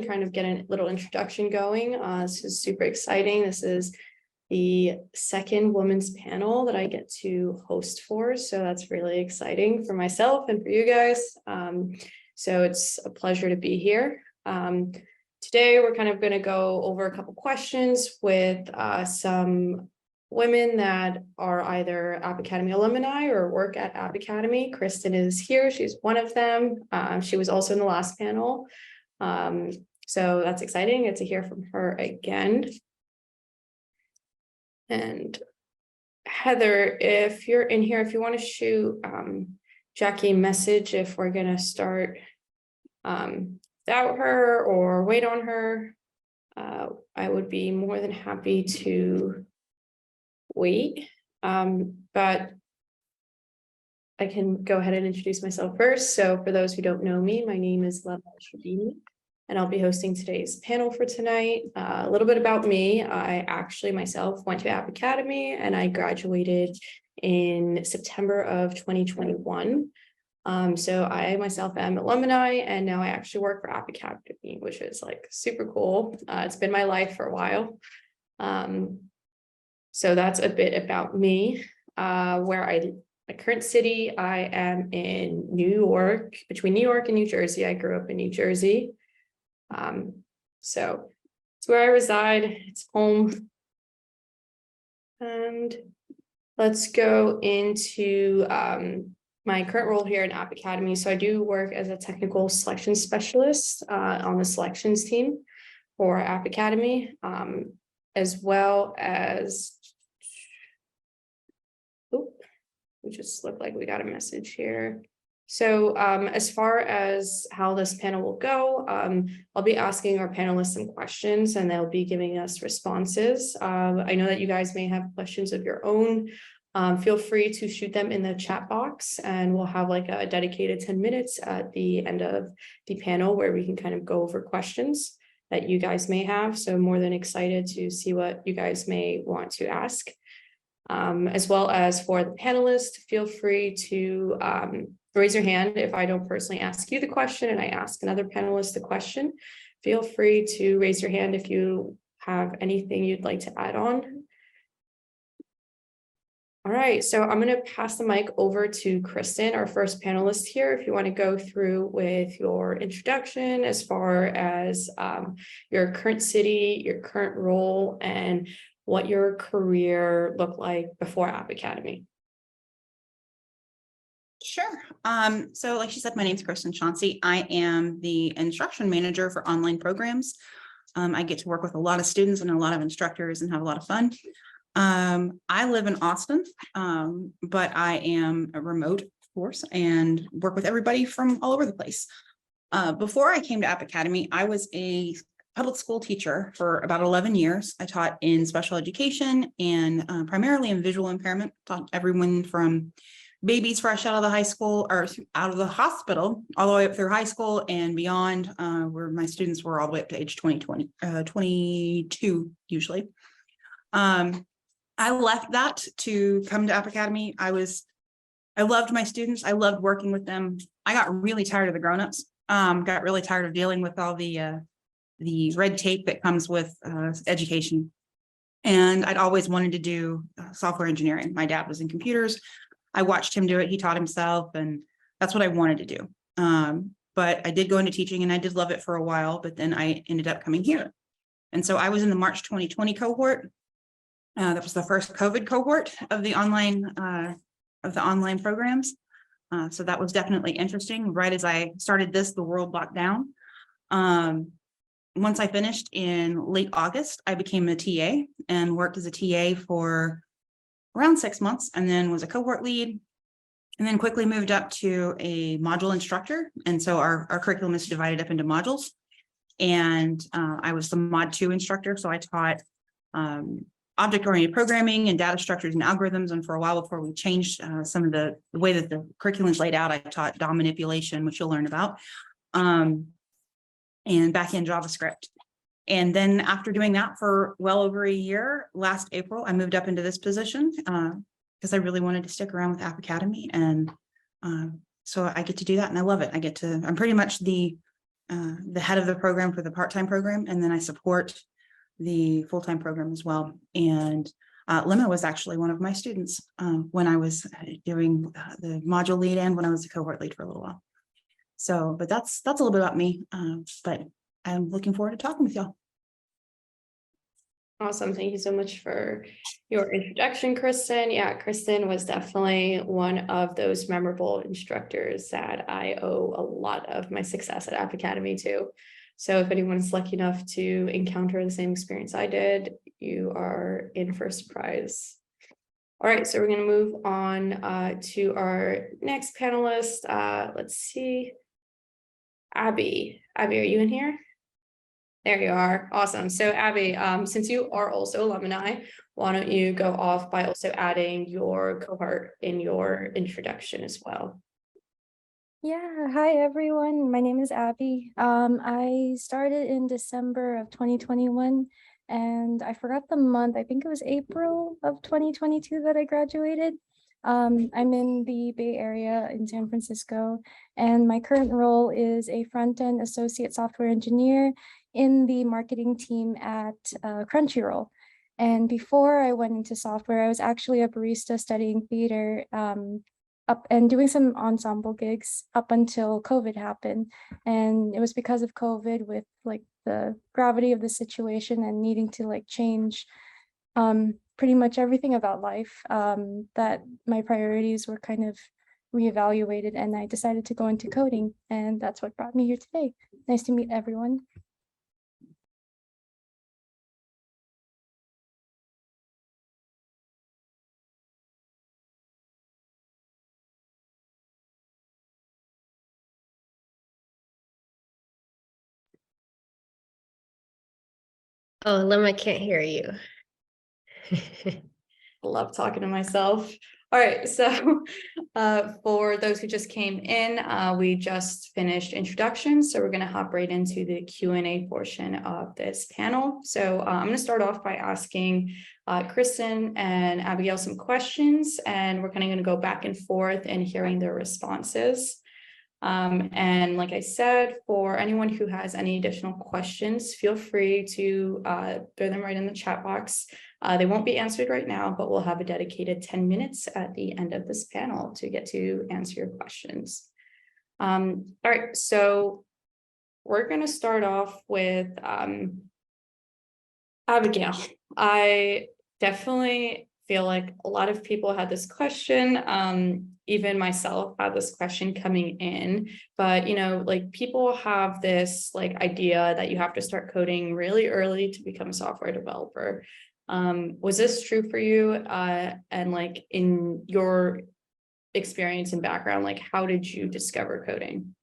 kind of get a little introduction going. This is super exciting. This is the second women's panel that I get to host for. So that's really exciting for myself and for you guys. So it's a pleasure to be here. Today, we're kind of going to go over a couple questions with some women that are either App Academy alumni or work at App Academy. Kristen is here. She's one of them. She was also in the last panel. So that's exciting. Get to hear from her again. And Heather, if you're in here, if you want to shoot Jackie a message, if we're going to start without her or wait on her, I would be more than happy to wait. But I can go ahead and introduce myself first. So for those who don't know me, my name is Leva Shabini, and I'll be hosting today's panel for tonight. A little bit about me. I actually myself went to App Academy and I graduated in September of 2021. So I myself am alumni, and now I actually work for App Academy, which is like super cool. It's been my life for a while. So that's a bit about me. My current city, I am in New York, between New York and New Jersey. I grew up in New Jersey. So it's where I reside, it's home. And let's go into my current role here in App Academy. So I do work as a technical selection specialist on the selections team for App Academy, as well as, we just look like we got a message here. So as far as how this panel will go, I'll be asking our panelists some questions and they'll be giving us responses. I know that you guys may have questions of your own. Feel free to shoot them in the chat box, and we'll have like a dedicated 10 minutes at the end of the panel where we can kind of go over questions that you guys may have. So more than excited to see what you guys may want to ask. As well as for the panelists, feel free to raise your hand if I don't personally ask you the question and I ask another panelist the question. Feel free to raise your hand if you have anything you'd like to add on. All right, so I'm going to pass the mic over to Kristen, our first panelist here. If you want to go through with your introduction as far as your current city, your current role, and what your career looked like before App Academy. Sure. So like she said, my name is Kristen Chauncey. I am the instruction manager for online programs. I get to work with a lot of students and a lot of instructors and have a lot of fun. I live in Austin, but I am a remote, of course, and work with everybody from all over the place. Before I came to App Academy, I was a public school teacher for about 11 years. I taught in special education and primarily in visual impairment, taught everyone from babies fresh out of the high school or out of the hospital, all the way up through high school and beyond, where my students were all the way up to age 22 usually. I left that to come to App Academy. I loved my students. I loved working with them. I got really tired of the grownups. Got really tired of dealing with all the red tape that comes with education. And I'd always wanted to do software engineering. My dad was in computers. I watched him do it. He taught himself, and that's what I wanted to do. But I did go into teaching and I did love it for a while, but then I ended up coming here. And so I was in the March 2020 cohort. That was the first COVID cohort of the online programs. So that was definitely interesting. Right as I started this, the world locked down. Once I finished in late August, I became a TA and worked as a TA for around 6 months, and then was a cohort lead, and then quickly moved up to a module instructor. And so our curriculum is divided up into modules. And I was the mod 2 instructor. So I taught object-oriented programming and data structures and algorithms. And for a while before we changed some of the way that the curriculum is laid out, I taught DOM manipulation, which you'll learn about, and backend JavaScript. And then after doing that for well over a year, last April, I moved up into this position because I really wanted to stick around with App Academy. And so I get to do that and I love it. I'm pretty much the the head of the program for the part-time program, and then I support the full-time program as well. And Lemma was actually one of my students when I was doing the module lead and when I was a cohort lead for a little while. So, but that's a little bit about me, but I'm looking forward to talking with y'all. Awesome. Thank you so much for your introduction, Kristen. Yeah, Kristen was definitely one of those memorable instructors that I owe a lot of my success at App Academy to. So if anyone's lucky enough to encounter the same experience I did, you are in for a surprise. All right, so we're going to move on to our next panelist. Let's see. Abby, are you in here? There you are. Awesome. So Abby, since you are also alumni, why don't you go off by also adding your cohort in your introduction as well? Yeah, hi everyone. My name is Abby. I started in December of 2021 and I forgot the month. I think it was April of 2022 that I graduated. I'm in the Bay Area in San Francisco, and my current role is a front-end associate software engineer in the marketing team at Crunchyroll. And before I went into software, I was actually a barista studying theater up and doing some ensemble gigs up until COVID happened. And it was because of COVID, with like the gravity of the situation and needing to like change pretty much everything about life, that my priorities were kind of reevaluated, and I decided to go into coding, and that's what brought me here today. Nice to meet everyone. Oh, Lemma, I can't hear you. I love talking to myself. All right, so for those who just came in, we just finished introductions, so we're going to hop right into the Q&A portion of this panel. So I'm going to start off by asking Kristen and Abigail some questions, and we're kind of going to go back and forth and hearing their responses. And like I said, for anyone who has any additional questions, feel free to throw them right in the chat box. They won't be answered right now, but we'll have a dedicated 10 minutes at the end of this panel to get to answer your questions. All right, so we're going to start off with Abigail. I definitely feel like a lot of people had this question. Even myself had this question coming in, but like people have this like idea that you have to start coding really early to become a software developer. Was this true for you? And like in your experience and background, like how did you discover coding?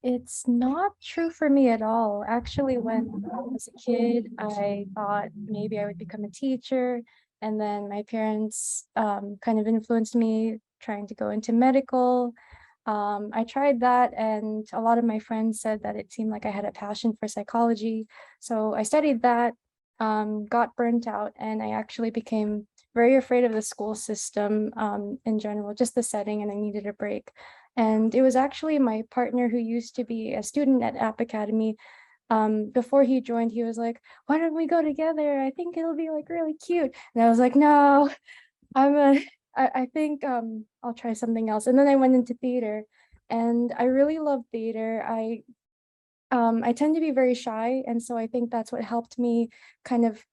It's not true for me at all. Actually, when I was a kid, I thought maybe I would become a teacher, and then my parents kind of influenced me trying to go into medical. I tried that, and a lot of my friends said that it seemed like I had a passion for psychology. So I studied that, got burnt out, and I actually became very afraid of the school system in general, just the setting, and I needed a break. And it was actually my partner, who used to be a student at App Academy. Before he joined, he was like, why don't we go together? I think it'll be like really cute. And I was like, no, I think I'll try something else. And then I went into theater, and I really love theater. I tend to be very shy, and so I think that's what helped me kind of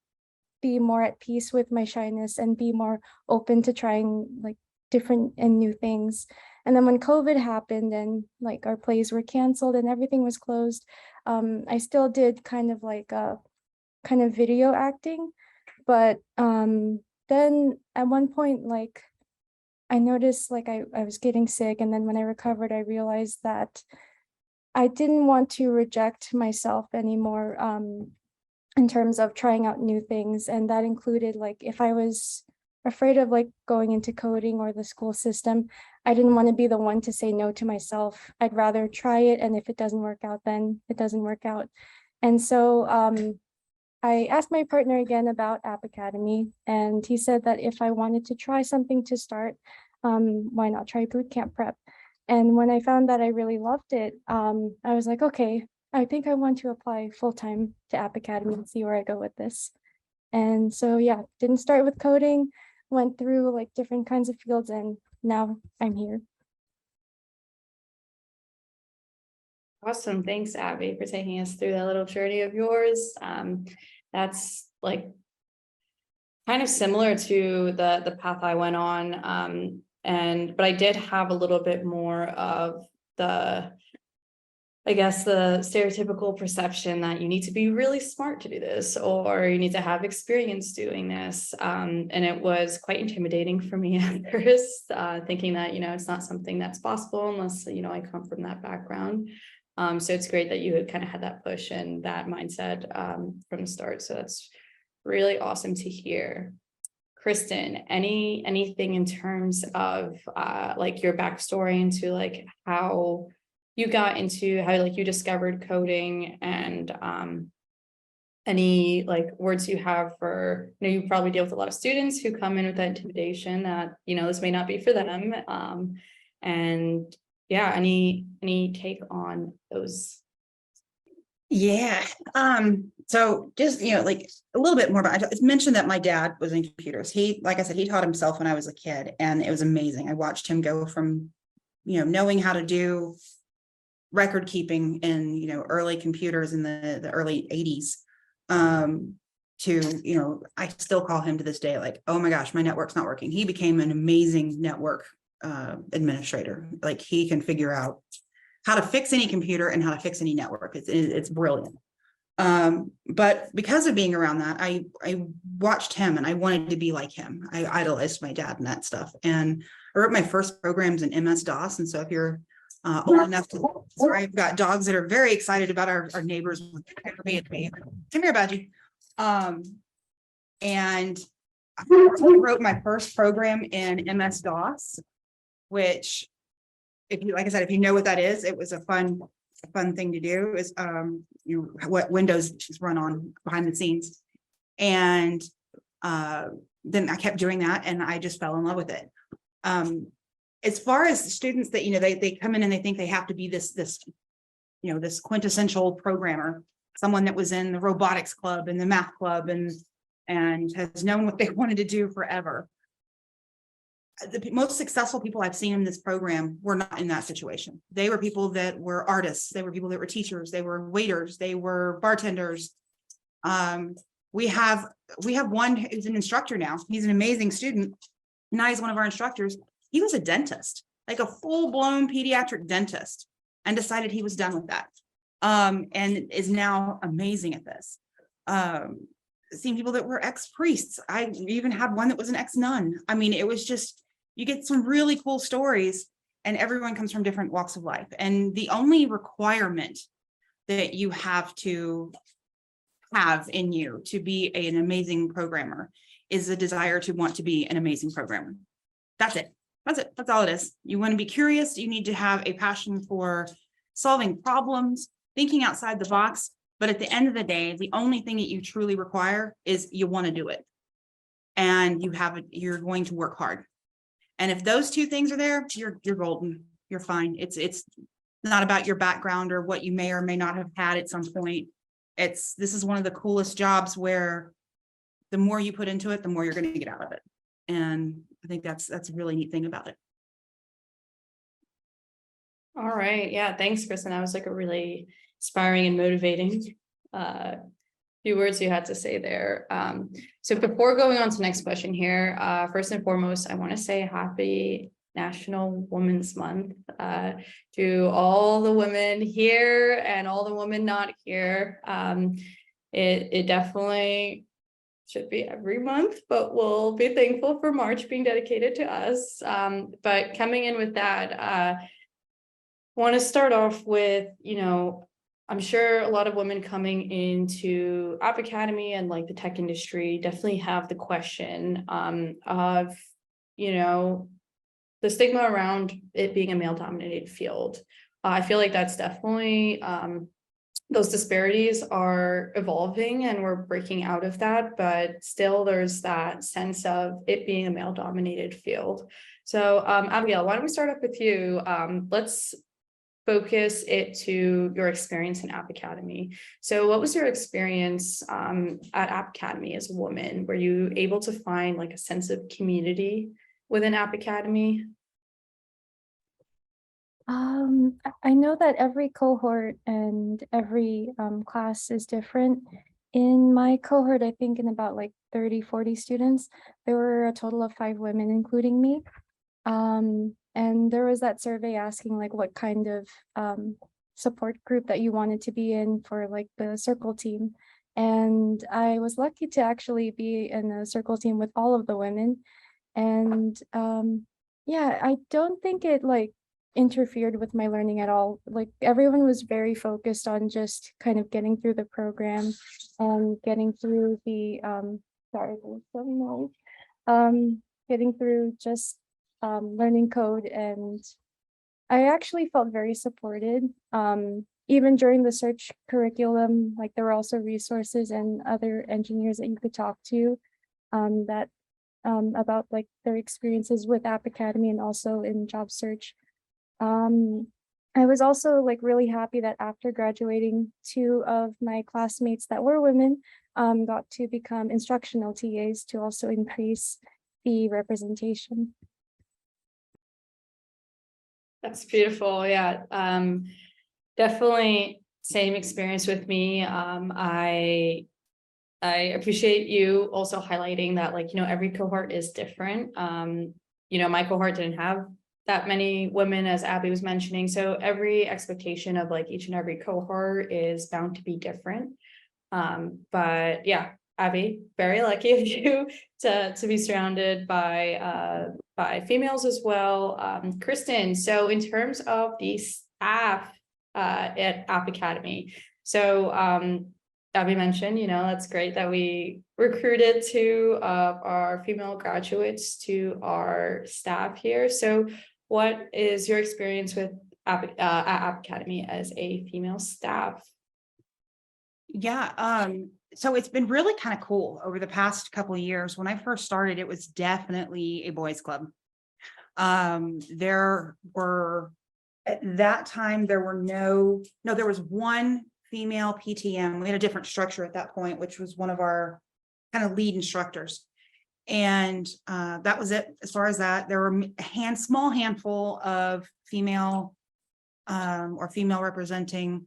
be more at peace with my shyness and be more open to trying like different and new things. And then when COVID happened and like our plays were canceled and everything was closed, I still did kind of like kind of video acting. But then at one point, like I noticed like I was getting sick. And then when I recovered, I realized that I didn't want to reject myself anymore in terms of trying out new things. And that included like if I was afraid of like going into coding or the school system, I didn't want to be the one to say no to myself. I'd rather try it, and if it doesn't work out, then it doesn't work out. And so I asked my partner again about App Academy, and he said that if I wanted to try something to start, why not try bootcamp prep? And when I found that I really loved it, I was like, okay, I think I want to apply full-time to App Academy and see where I go with this. And so, yeah, didn't start with coding, went through like different kinds of fields, and now I'm here. Awesome. Thanks, Abby, for taking us through that little journey of yours. That's like kind of similar to the path I went on. But I did have a little bit more of the, I guess, the stereotypical perception that you need to be really smart to do this, or you need to have experience doing this. And it was quite intimidating for me at first, thinking that, it's not something that's possible unless, I come from that background. So it's great that you had kind of had that push and that mindset from the start. So that's really awesome to hear. Kristen, anything in terms of like your backstory into like how you got into how like you discovered coding, and any like words you have for, you probably deal with a lot of students who come in with that intimidation that, this may not be for them. And yeah, any take on those? Yeah. So just, like a little bit more, but I mentioned that my dad was in computers. Like I said, he taught himself when I was a kid, and it was amazing. I watched him go from, knowing how to do record keeping in, early computers in the early 80s, to, I still call him to this day, like, oh my gosh, my network's not working. He became an amazing network administrator. Like, he can figure out how to fix any computer and how to fix any network. It's brilliant. But because of being around that, I watched him and I wanted to be like him. I idolized my dad and that stuff. And I wrote my first programs in MS-DOS. And so if you're old enough to, sorry, I've got dogs that are very excited about our neighbors. Come here, Badgie. And I wrote my first program in MS-DOS, which, if you, like I said, if you know what that is, it was a fun thing to do, is what Windows run on behind the scenes. And then I kept doing that and I just fell in love with it. As far as students that, they come in and they think they have to be this quintessential programmer, someone that was in the robotics club and the math club and has known what they wanted to do forever. The most successful people I've seen in this program were not in that situation. They were people that were artists. They were people that were teachers. They were waiters. They were bartenders. We have one who's an instructor now. He's an amazing student. Now he's one of our instructors. He was a dentist, like a full-blown pediatric dentist, and decided he was done with that. And is now amazing at this. Seen people that were ex-priests. I even had one that was an ex-nun. I mean, it was just, you get some really cool stories, and everyone comes from different walks of life. And the only requirement that you have to have in you to be an amazing programmer is a desire to want to be an amazing programmer. That's it. That's all it is. You want to be curious. You need to have a passion for solving problems, thinking outside the box. But at the end of the day, the only thing that you truly require is you want to do it. And you're going to work hard. And if those two things are there, you're golden. You're fine. It's not about your background or what you may or may not have had at some point. This is one of the coolest jobs where the more you put into it, the more you're going to get out of it. And I think that's a really neat thing about it. All right. Yeah. Thanks, Kristen. That was like a really inspiring and motivating few words you had to say there. So before going on to the next question here, first and foremost, I want to say happy National Women's Month to all the women here and all the women not here. It definitely should be every month, but we'll be thankful for March being dedicated to us. But coming in with that, want to start off with, I'm sure a lot of women coming into App Academy and like the tech industry definitely have the question of, the stigma around it being a male dominated field. I feel like that's definitely those disparities are evolving and we're breaking out of that, but still there's that sense of it being a male dominated field. So Abigail, why don't we start up with you? Let's focus it to your experience in App Academy. So what was your experience at App Academy as a woman? Were you able to find like a sense of community within App Academy? I know that every cohort and every class is different. In my cohort, I think in about like 30-40 students, there were a total of 5 women, including me. And there was that survey asking like what kind of support group that you wanted to be in for like the circle team. And I was lucky to actually be in a circle team with all of the women. And yeah, I don't think it like interfered with my learning at all. Like everyone was very focused on just kind of getting through the program and getting through the sorry, there's some noise. Getting through just learning code, and I actually felt very supported. Even during the search curriculum, like there were also resources and other engineers that you could talk to that about like their experiences with App Academy and also in job search. I was also like really happy that after graduating, 2 of my classmates that were women got to become instructional TAs to also increase the representation. That's beautiful. Yeah. Definitely same experience with me. I appreciate you also highlighting that, like, every cohort is different. My cohort didn't have that many women, as Abby was mentioning. So every expectation of like each and every cohort is bound to be different. But yeah, Abby, very lucky of you to be surrounded by females as well. Kristen, so in terms of the staff at App Academy, so Abby mentioned, that's great that we recruited 2 of our female graduates to our staff here. So what is your experience with at App Academy as a female staff? Yeah, so it's been really kind of cool over the past couple of years. When I first started, it was definitely a boys' club. There were, at that time, there were there was one female PTM. We had a different structure at that point, which was one of our kind of lead instructors. And that was it as far as that. There were a small handful of female or female representing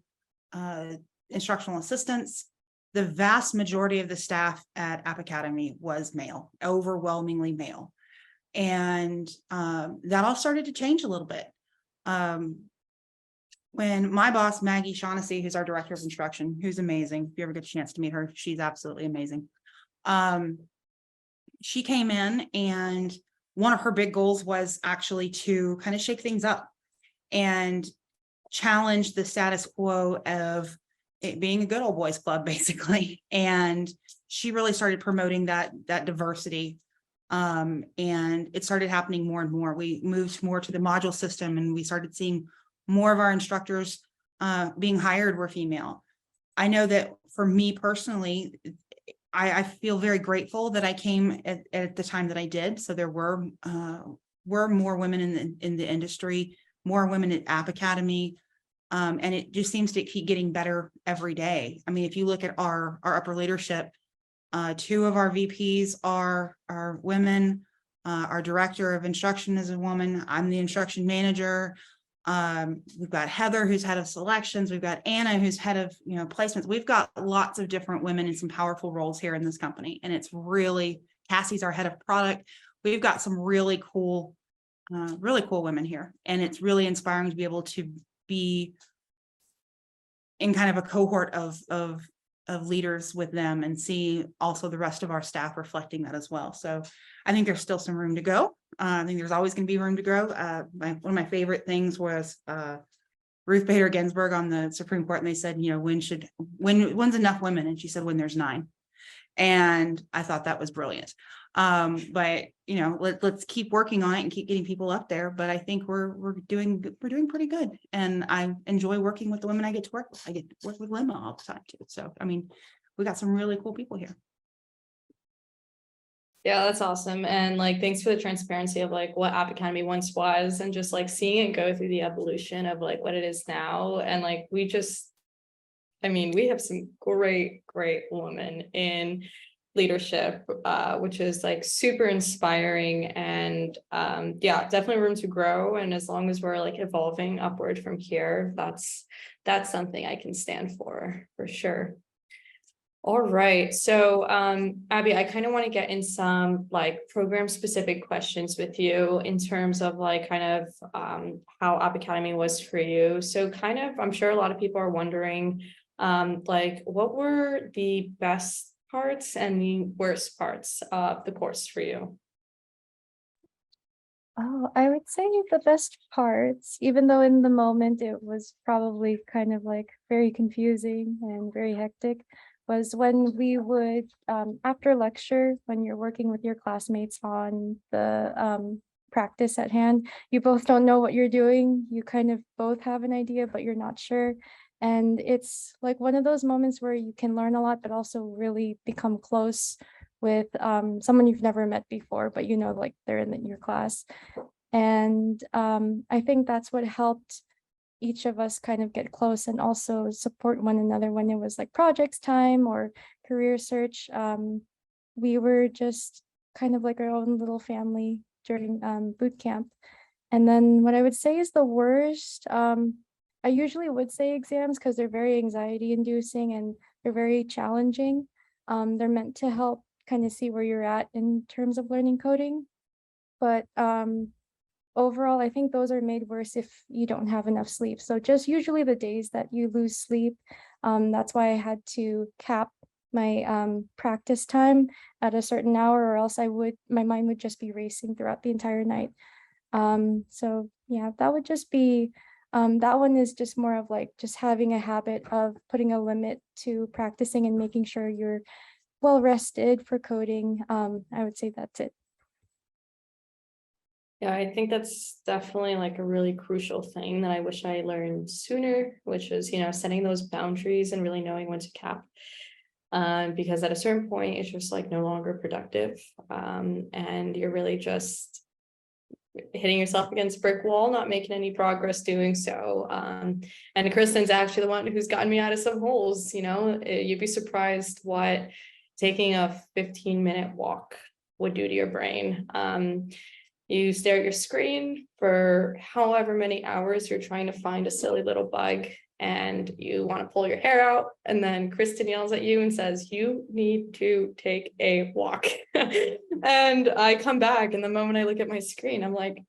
instructional assistants. The vast majority of the staff at App Academy was male, overwhelmingly male. And that all started to change a little bit. When my boss, Maggie Shaughnessy, who's our director of instruction, who's amazing. If you ever get a chance to meet her, she's absolutely amazing. She came in, and one of her big goals was actually to kind of shake things up and challenge the status quo of it being a good old boys club, basically. And she really started promoting that diversity. And it started happening more and more. We moved more to the module system, and we started seeing more of our instructors being hired were female. I know that for me personally, I feel very grateful that I came at the time that I did. So there were more women in the industry, more women at App Academy. And it just seems to keep getting better every day. I mean, if you look at our upper leadership, 2 of our VPs are women. Our director of instruction is a woman. I'm the instruction manager. We've got Heather, who's head of selections. We've got Anna, who's head of placements. We've got lots of different women in some powerful roles here in this company, and it's really, Cassie's our head of product. We've got some really cool women here, and it's really inspiring to be able to be in kind of a cohort of leaders with them and see also the rest of our staff reflecting that as well. So I think there's still some room to go. I think there's always going to be room to grow. One of my favorite things was Ruth Bader Ginsburg on the Supreme Court, and they said, when's enough women? And she said, when there's 9. And I thought that was brilliant. But you know, let's keep working on it and keep getting people up there. But I think we're doing pretty good. And I enjoy working with the women I get to work with. I get to work with Lima all the time too. So I mean, we got some really cool people here. Yeah, that's awesome. And like, thanks for the transparency of like what App Academy once was and just like seeing it go through the evolution of like what it is now. And like, we have some great women in leadership, which is like super inspiring and yeah, definitely room to grow. And as long as we're like evolving upward from here, that's something I can stand for sure. All right, so Abby, I kind of want to get in some like program specific questions with you in terms of like kind of how App Academy was for you. So kind of, I'm sure a lot of people are wondering like what were the best parts and the worst parts of the course for you? Oh, I would say the best parts, even though in the moment it was probably kind of like very confusing and very hectic, was when we would, after lecture, when you're working with your classmates on the practice at hand, you both don't know what you're doing. You kind of both have an idea, but you're not sure. And it's like one of those moments where you can learn a lot, but also really become close with someone you've never met before, but you know, like they're in your class. And I think that's what helped each of us kind of get close and also support one another when it was like projects time or career search. We were just kind of like our own little family during boot camp. And then what I would say is the worst, I usually would say exams because they're very anxiety inducing and they're very challenging. They're meant to help kind of see where you're at in terms of learning coding. But overall, I think those are made worse if you don't have enough sleep. So just usually the days that you lose sleep, that's why I had to cap my practice time at a certain hour, or else my mind would just be racing throughout the entire night. So yeah, that would just be, that one is just more of like just having a habit of putting a limit to practicing and making sure you're well rested for coding. I would say that's it. Yeah, I think that's definitely like a really crucial thing that I wish I learned sooner, which is, you know, setting those boundaries and really knowing when to cap. Because at a certain point, it's just like no longer productive. And you're really just hitting yourself against a brick wall, not making any progress doing so. And Kristen's actually the one who's gotten me out of some holes, you know, you'd be surprised what taking a 15-minute walk would do to your brain. You stare at your screen for however many hours you're trying to find a silly little bug and you want to pull your hair out. And then Kristen yells at you and says, you need to take a walk. And I come back and the moment I look at my screen, I'm like,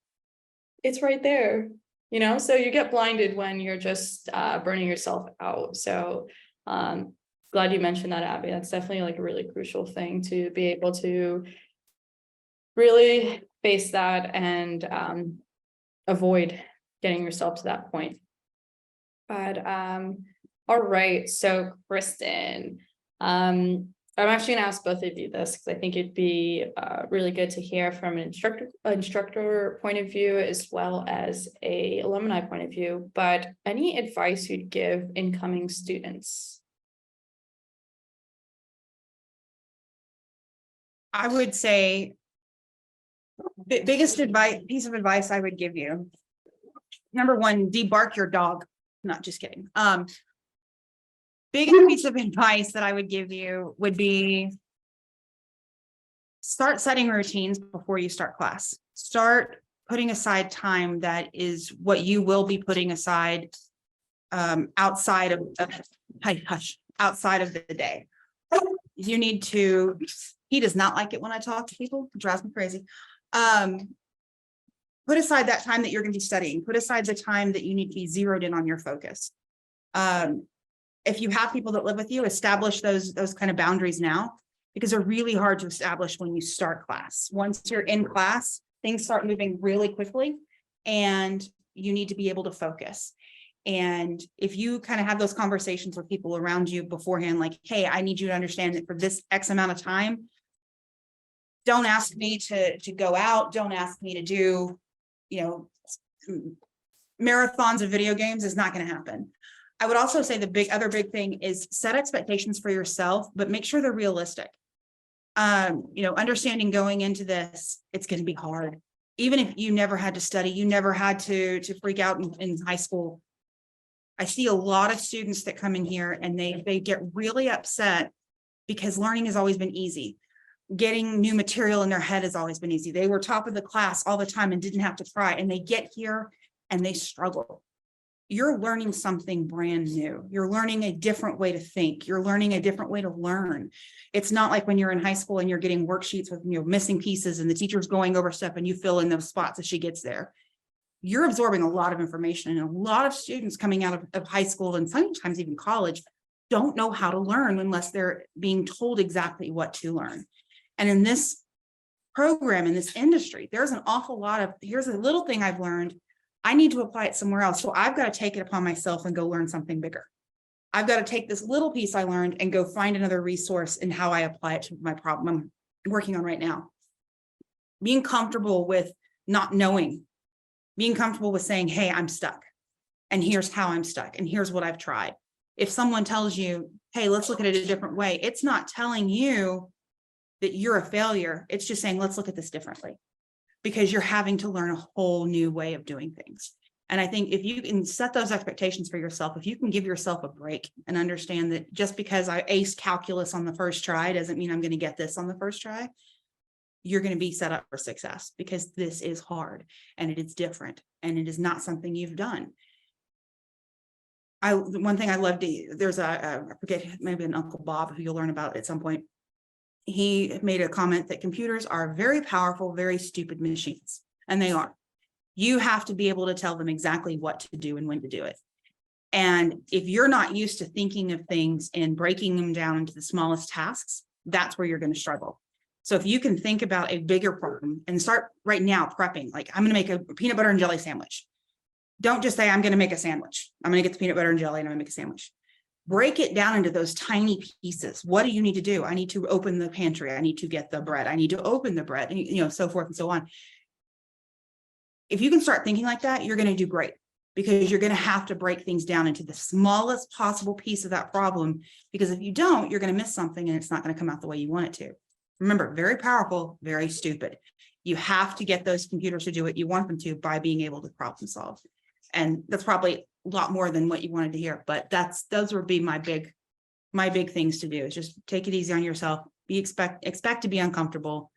it's right there, you know? So you get blinded when you're just burning yourself out. So glad you mentioned that, Abby. That's definitely like a really crucial thing to be able to really face that and avoid getting yourself to that point. But all right, so Kristen, I'm actually gonna ask both of you this because I think it'd be really good to hear from an instructor point of view as well as a alumni point of view. But any advice you'd give incoming students? I would say the biggest piece of advice I would give you. Number one, debark your dog. Not just kidding. Biggest piece of advice that I would give you would be start setting routines before you start class. Start putting aside time that is what you will be putting aside outside of outside of the day. You need to, he does not like it when I talk to people, it drives me crazy. Put aside that time that you're going to be studying, put aside the time that you need to be zeroed in on your focus. If you have people that live with you, establish those kind of boundaries now, because they're really hard to establish when you start class. Once you're in class, things start moving really quickly and you need to be able to focus. And if you kind of have those conversations with people around you beforehand, like, hey, I need you to understand that for this X amount of time, don't ask me to go out, don't ask me to do, you know, marathons of video games is not going to happen. I would also say the other big thing is set expectations for yourself, but make sure they're realistic. You know, understanding going into this, it's going to be hard. Even if you never had to study, you never had to freak out in high school. I see a lot of students that come in here and they get really upset because learning has always been easy. Getting new material in their head has always been easy. They were top of the class all the time and didn't have to try, and they get here and they struggle. You're learning something brand new. You're learning a different way to think. You're learning a different way to learn. It's not like when you're in high school and you're getting worksheets with, you know, missing pieces and the teacher's going over stuff and you fill in those spots as she gets there. You're absorbing a lot of information, and a lot of students coming out of high school and sometimes even college don't know how to learn unless they're being told exactly what to learn. And in this program, in this industry, there's an awful lot of, here's a little thing I've learned, I need to apply it somewhere else. So I've got to take it upon myself and go learn something bigger. I've got to take this little piece I learned and go find another resource in how I apply it to my problem I'm working on right now. Being comfortable with not knowing, being comfortable with saying, hey, I'm stuck. And here's how I'm stuck. And here's what I've tried. If someone tells you, hey, let's look at it a different way, it's not telling you that you're a failure. It's just saying, let's look at this differently, because you're having to learn a whole new way of doing things. And I think if you can set those expectations for yourself, if you can give yourself a break and understand that just because I aced calculus on the first try doesn't mean I'm going to get this on the first try, you're going to be set up for success, because this is hard and it is different and it is not something you've done. One thing I love to, there's I forget, maybe an Uncle Bob who you'll learn about at some point. He made a comment that computers are very powerful, very stupid machines, and they are. You have to be able to tell them exactly what to do and when to do it. And if you're not used to thinking of things and breaking them down into the smallest tasks, that's where you're going to struggle. So if you can think about a bigger problem and start right now prepping, like I'm going to make a peanut butter and jelly sandwich. Don't just say, I'm going to make a sandwich. I'm going to get the peanut butter and jelly and I'm going to make a sandwich. Break it down into those tiny pieces. What do you need to do? I need to open the pantry. I need to get the bread. I need to open the bread, and, you know, so forth and so on. If you can start thinking like that, you're going to do great, because you're going to have to break things down into the smallest possible piece of that problem. Because if you don't, you're going to miss something and it's not going to come out the way you want it to. Remember, very powerful, very stupid. You have to get those computers to do what you want them to by being able to problem solve. And that's probably a lot more than what you wanted to hear, but those would be my big things to do, is just take it easy on yourself. Expect to be uncomfortable,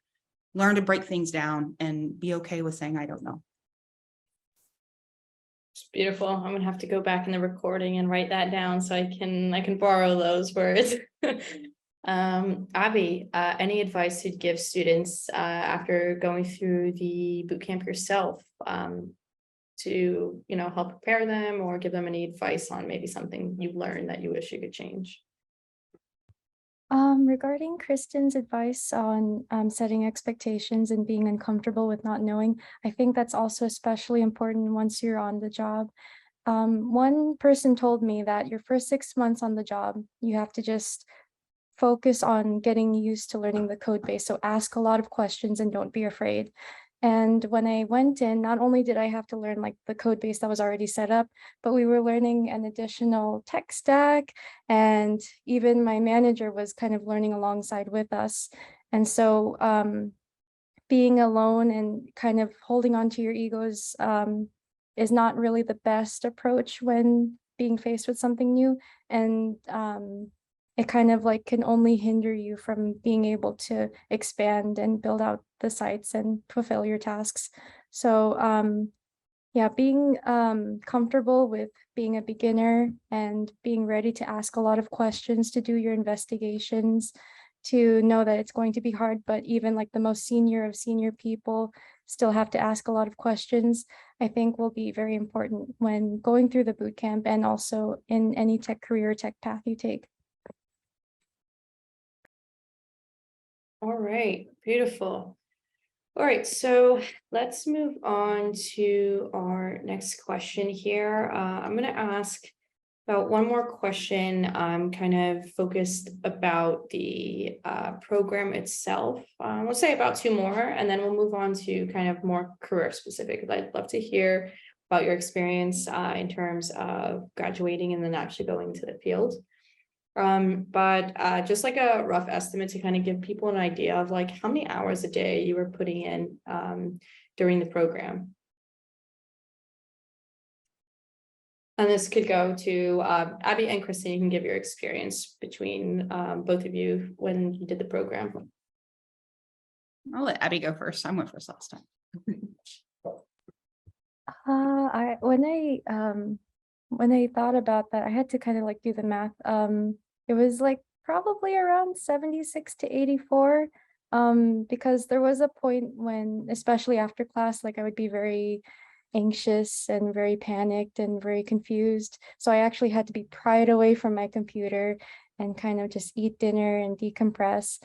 learn to break things down, and be okay with saying, I don't know. It's beautiful. I'm gonna have to go back in the recording and write that down so I can borrow those words. Abby, any advice you'd give students after going through the boot camp yourself, to, you know, help prepare them, or give them any advice on maybe something you've learned that you wish you could change? Regarding Kristen's advice on setting expectations and being uncomfortable with not knowing, I think that's also especially important once you're on the job. One person told me that your first 6 months on the job, you have to just focus on getting used to learning the code base. So ask a lot of questions and don't be afraid. And when I went in, not only did I have to learn like the code base that was already set up, but we were learning an additional tech stack, and even my manager was kind of learning alongside with us. And so being alone and kind of holding on to your egos is not really the best approach when being faced with something new. And it kind of like can only hinder you from being able to expand and build out the sites and fulfill your tasks. So yeah, being comfortable with being a beginner and being ready to ask a lot of questions, to do your investigations, to know that it's going to be hard, but even like the most senior of senior people still have to ask a lot of questions, I think will be very important when going through the boot camp and also in any tech career, tech path you take. All right, beautiful. All right, so let's move on to our next question here. I'm gonna ask about one more question, kind of focused about the program itself. We'll say about two more, and then we'll move on to kind of more career specific. I'd love to hear about your experience in terms of graduating and then actually going to the field. But just like a rough estimate to kind of give people an idea of like how many hours a day you were putting in during the program. And this could go to Abby and Kristen. You can give your experience between both of you when you did the program. I'll let Abby go first. I went first last time. When I thought about that, I had to kind of like do the math. It was like probably around 76 to 84. Because there was a point when, especially after class, like I would be very anxious and very panicked and very confused. So I actually had to be pried away from my computer and kind of just eat dinner and decompress,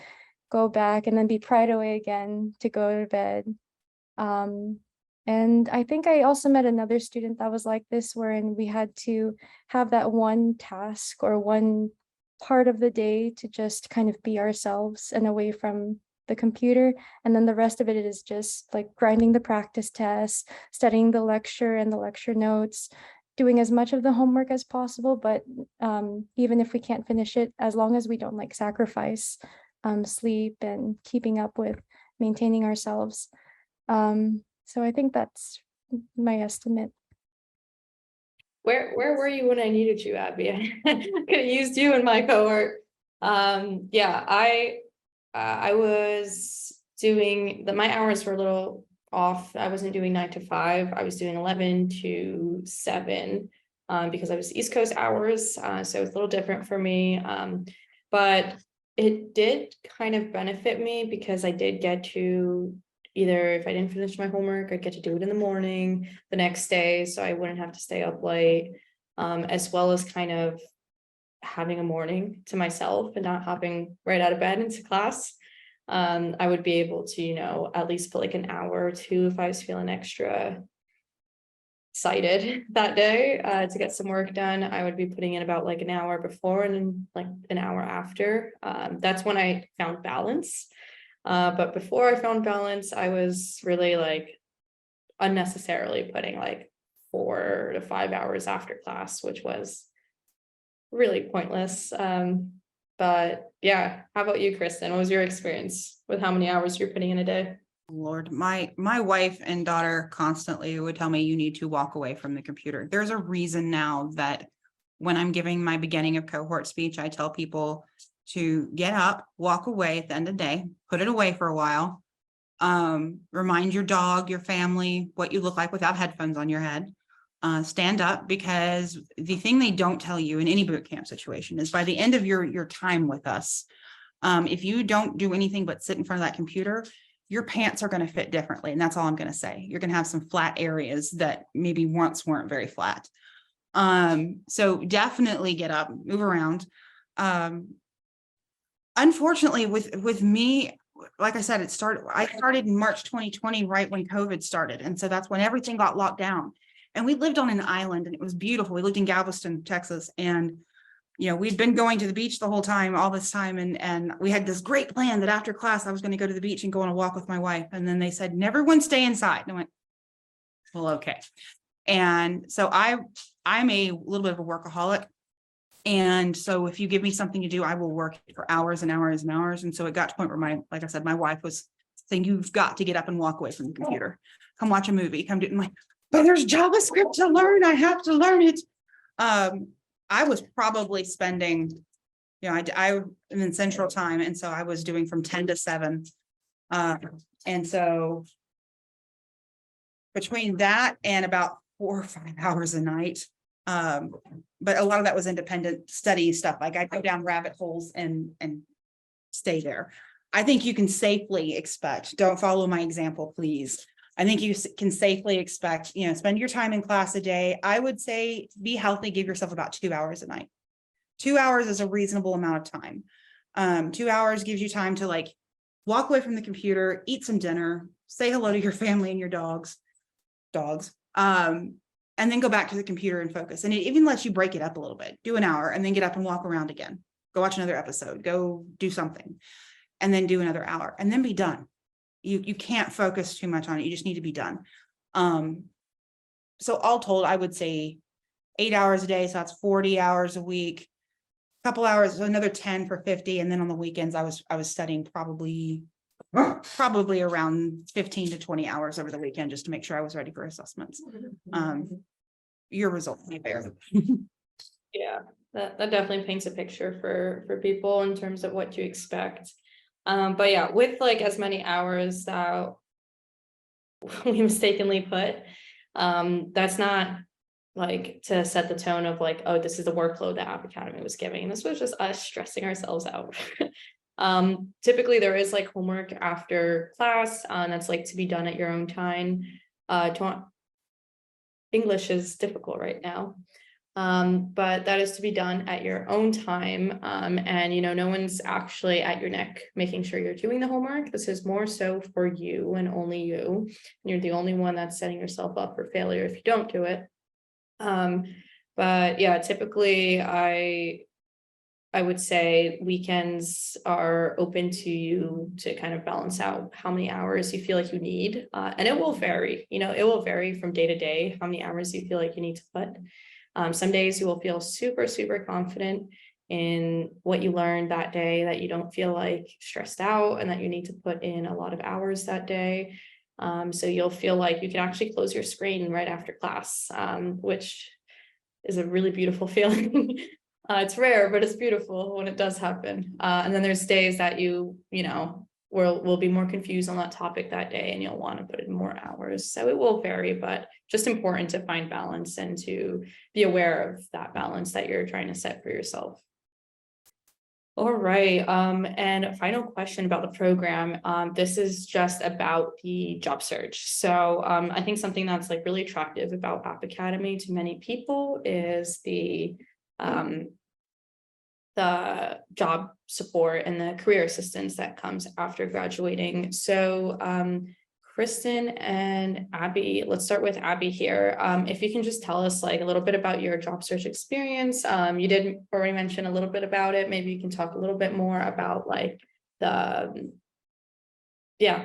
go back and then be pried away again to go to bed. And I think I also met another student that was like this, wherein we had to have that one task or one part of the day to just kind of be ourselves and away from the computer. And then the rest of it is just like grinding the practice tests, studying the lecture and the lecture notes, doing as much of the homework as possible. But even if we can't finish it, as long as we don't like sacrifice sleep and keeping up with maintaining ourselves. So I think that's my estimate. Where were you when I needed you, Abby? Could have used you in my cohort. Yeah, I was doing my hours were a little off. I wasn't doing 9 to 5. I was doing 11 to 7 because I was East Coast hours. So it's a little different for me. But it did kind of benefit me because I did get to either, if I didn't finish my homework, I'd get to do it in the morning the next day, so I wouldn't have to stay up late, as well as kind of having a morning to myself and not hopping right out of bed into class. I would be able to, you know, at least put like an hour or two if I was feeling extra excited that day to get some work done. I would be putting in about like an hour before and then like an hour after. That's when I found balance. But before I found balance, I was really like unnecessarily putting like 4 to 5 hours after class, which was really pointless. But yeah, how about you, Kristen? What was your experience with how many hours you're putting in a day? Lord, my wife and daughter constantly would tell me you need to walk away from the computer. There's a reason now that when I'm giving my beginning of cohort speech, I tell people to get up, walk away at the end of the day, put it away for a while. Remind your dog, your family, what you look like without headphones on your head. Stand up, because the thing they don't tell you in any boot camp situation is by the end of your time with us, if you don't do anything but sit in front of that computer, your pants are going to fit differently. And that's all I'm going to say. You're going to have some flat areas that maybe once weren't very flat. So definitely get up, move around. Unfortunately, with me, like I said, I started in March 2020, right when COVID started. And so that's when everything got locked down. And we lived on an island and it was beautiful. We lived in Galveston, Texas. And, you know, we'd been going to the beach the whole time, all this time. And we had this great plan that after class, I was going to go to the beach and go on a walk with my wife. And then they said, everyone stay inside. And I went, well, okay. And so I'm a little bit of a workaholic. And so if you give me something to do, I will work for hours and hours and hours. And so it got to a point where like I said, my wife was saying, you've got to get up and walk away from the computer. Come watch a movie, come do it. I'm like, but there's JavaScript to learn. I have to learn it. I was probably spending, you know, I'm in Central Time. And so I was doing from 10 to 7. And so between that and about 4 or 5 hours a night, but a lot of that was independent study stuff. Like I go down rabbit holes and stay there. I think you can safely expect, don't follow my example, please. I think you can safely expect, you know, spend your time in class a day. I would say be healthy, give yourself about 2 hours a night. 2 hours is a reasonable amount of time. 2 hours gives you time to like walk away from the computer, eat some dinner, say hello to your family and your dogs, and then go back to the computer and focus. And it even lets you break it up a little bit, do an hour and then get up and walk around again, go watch another episode, go do something, and then do another hour and then be done. You can't focus too much on it. You just need to be done. So all told, I would say 8 hours a day. So that's 40 hours a week, couple hours, another 10 for 50. And then on the weekends, I was studying probably around 15 to 20 hours over the weekend, just to make sure I was ready for assessments. Your results may vary. Yeah, that definitely paints a picture for people in terms of what to expect. But yeah, with like as many hours that we mistakenly put, that's not like to set the tone of like, oh, this is the workload that App Academy was giving. This was just us stressing ourselves out. Typically there is like homework after class, that's like to be done at your own time. English is difficult right now. But that is to be done at your own time. And no one's actually at your neck making sure you're doing the homework. This is more so for you and only you. And you're the only one that's setting yourself up for failure if you don't do it. But yeah, typically I would say weekends are open to you to kind of balance out how many hours you feel like you need. And it will vary, it will vary from day to day, how many hours you feel like you need to put. Some days you will feel super, super confident in what you learned that day, that you don't feel like stressed out and that you need to put in a lot of hours that day. So you'll feel like you can actually close your screen right after class, which is a really beautiful feeling. It's rare, but it's beautiful when it does happen. And then there's days that you will be more confused on that topic that day and you'll want to put in more hours. So it will vary, but just important to find balance and to be aware of that balance that you're trying to set for yourself. All right. And a final question about the program. This is just about the job search. So I think something that's like really attractive about App Academy to many people is the job support and the career assistance that comes after graduating. So Kristen and Abby, let's start with Abby here. If you can just tell us like a little bit about your job search experience. You did already mention a little bit about it. Maybe you can talk a little bit more about like your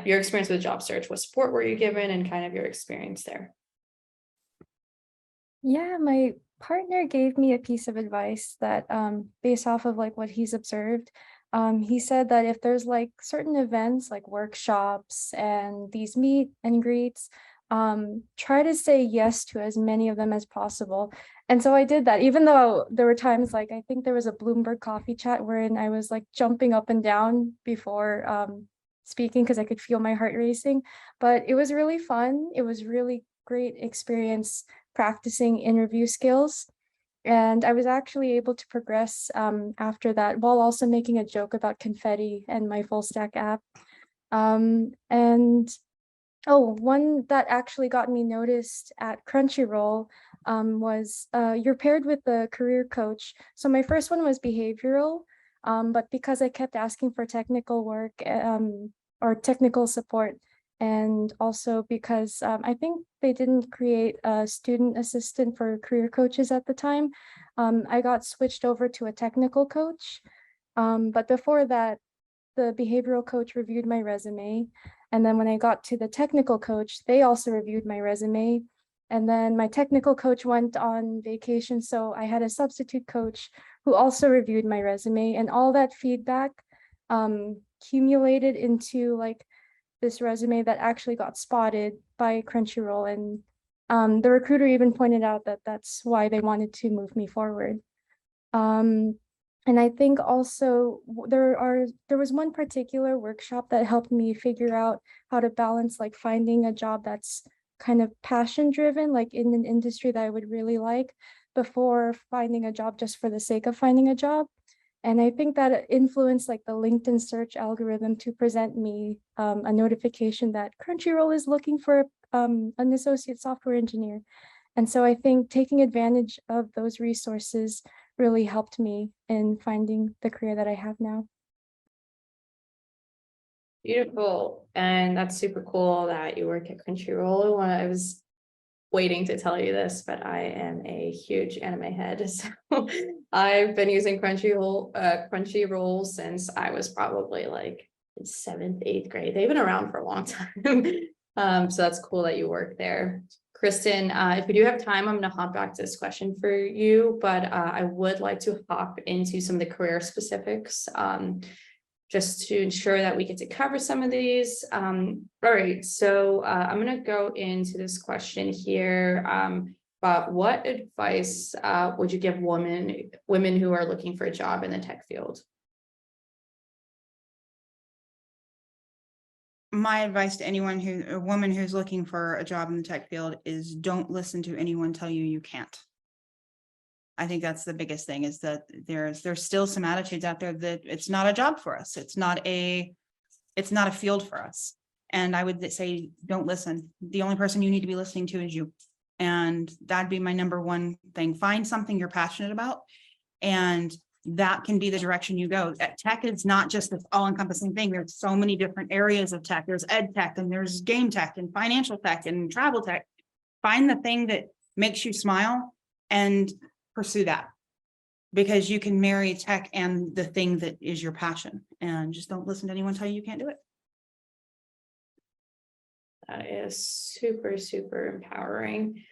experience with the job search. What support were you given and kind of your experience there? Yeah, my partner gave me a piece of advice that based off of like what he's observed. He said that if there's like certain events like workshops and these meet and greets, try to say yes to as many of them as possible. And so I did that, even though there were times like I think there was a Bloomberg coffee chat wherein I was like jumping up and down before speaking because I could feel my heart racing. But it was really fun. It was really great experience practicing interview skills. And I was actually able to progress after that while also making a joke about confetti and my full stack app. And one that actually got me noticed at Crunchyroll was you're paired with the career coach. So my first one was behavioral, but because I kept asking for technical work or technical support, and also because I think they didn't create a student assistant for career coaches at the time, I got switched over to a technical coach. But before that, the behavioral coach reviewed my resume. And then when I got to the technical coach, they also reviewed my resume. And then my technical coach went on vacation. So I had a substitute coach who also reviewed my resume, and all that feedback accumulated into like this resume that actually got spotted by Crunchyroll. And the recruiter even pointed out that that's why they wanted to move me forward. And I think also there was one particular workshop that helped me figure out how to balance like finding a job that's kind of passion driven, like in an industry that I would really like, before finding a job just for the sake of finding a job. And I think that influenced like the LinkedIn search algorithm to present me a notification that Crunchyroll is looking for an associate software engineer. And so I think taking advantage of those resources really helped me in finding the career that I have now. Beautiful. And that's super cool that you work at Crunchyroll. I was waiting to tell you this, but I am a huge anime head. So I've been using Crunchyroll since I was probably like in 7th, 8th grade. They've been around for a long time. So that's cool that you work there. Kristen, if we do have time, I'm going to hop back to this question for you, but I would like to hop into some of the career specifics. Just to ensure that we get to cover some of these. All right, so I'm going to go into this question here. But what advice would you give women who are looking for a job in the tech field? My advice to a woman who's looking for a job in the tech field is don't listen to anyone tell you you can't. I think that's the biggest thing, is that there's still some attitudes out there that it's not a job for us. It's not a field for us. And I would say, don't listen. The only person you need to be listening to is you. And that'd be my number one thing. Find something you're passionate about, and that can be the direction you go. Tech is not just this all-encompassing thing. There's so many different areas of tech. There's ed tech, and there's game tech, and financial tech, and travel tech. Find the thing that makes you smile and pursue that, because you can marry tech and the thing that is your passion, and just don't listen to anyone tell you can't do it. That is super, super empowering.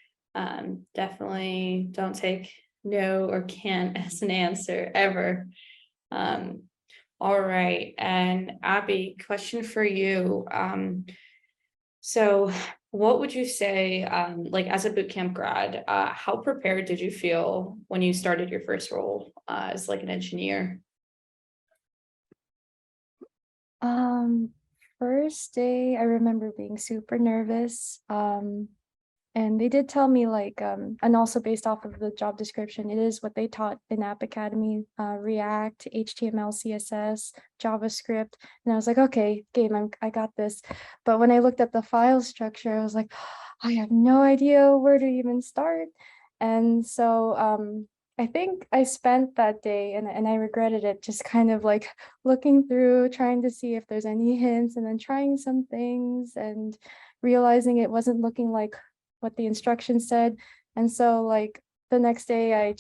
Definitely don't take no or can't as an answer ever. All right, and Abby, question for you. So what would you say, like as a bootcamp grad, how prepared did you feel when you started your first role as like an engineer? First day, I remember being super nervous. And they did tell me like, and also based off of the job description, it is what they taught in App Academy, React, HTML, CSS, JavaScript. And I was like, okay, game, I got this. But when I looked at the file structure, I was like, I have no idea where to even start. And so I think I spent that day, and I regretted it, just kind of like looking through, trying to see if there's any hints, and then trying some things and realizing it wasn't looking like what the instructions said. And so like the next day, I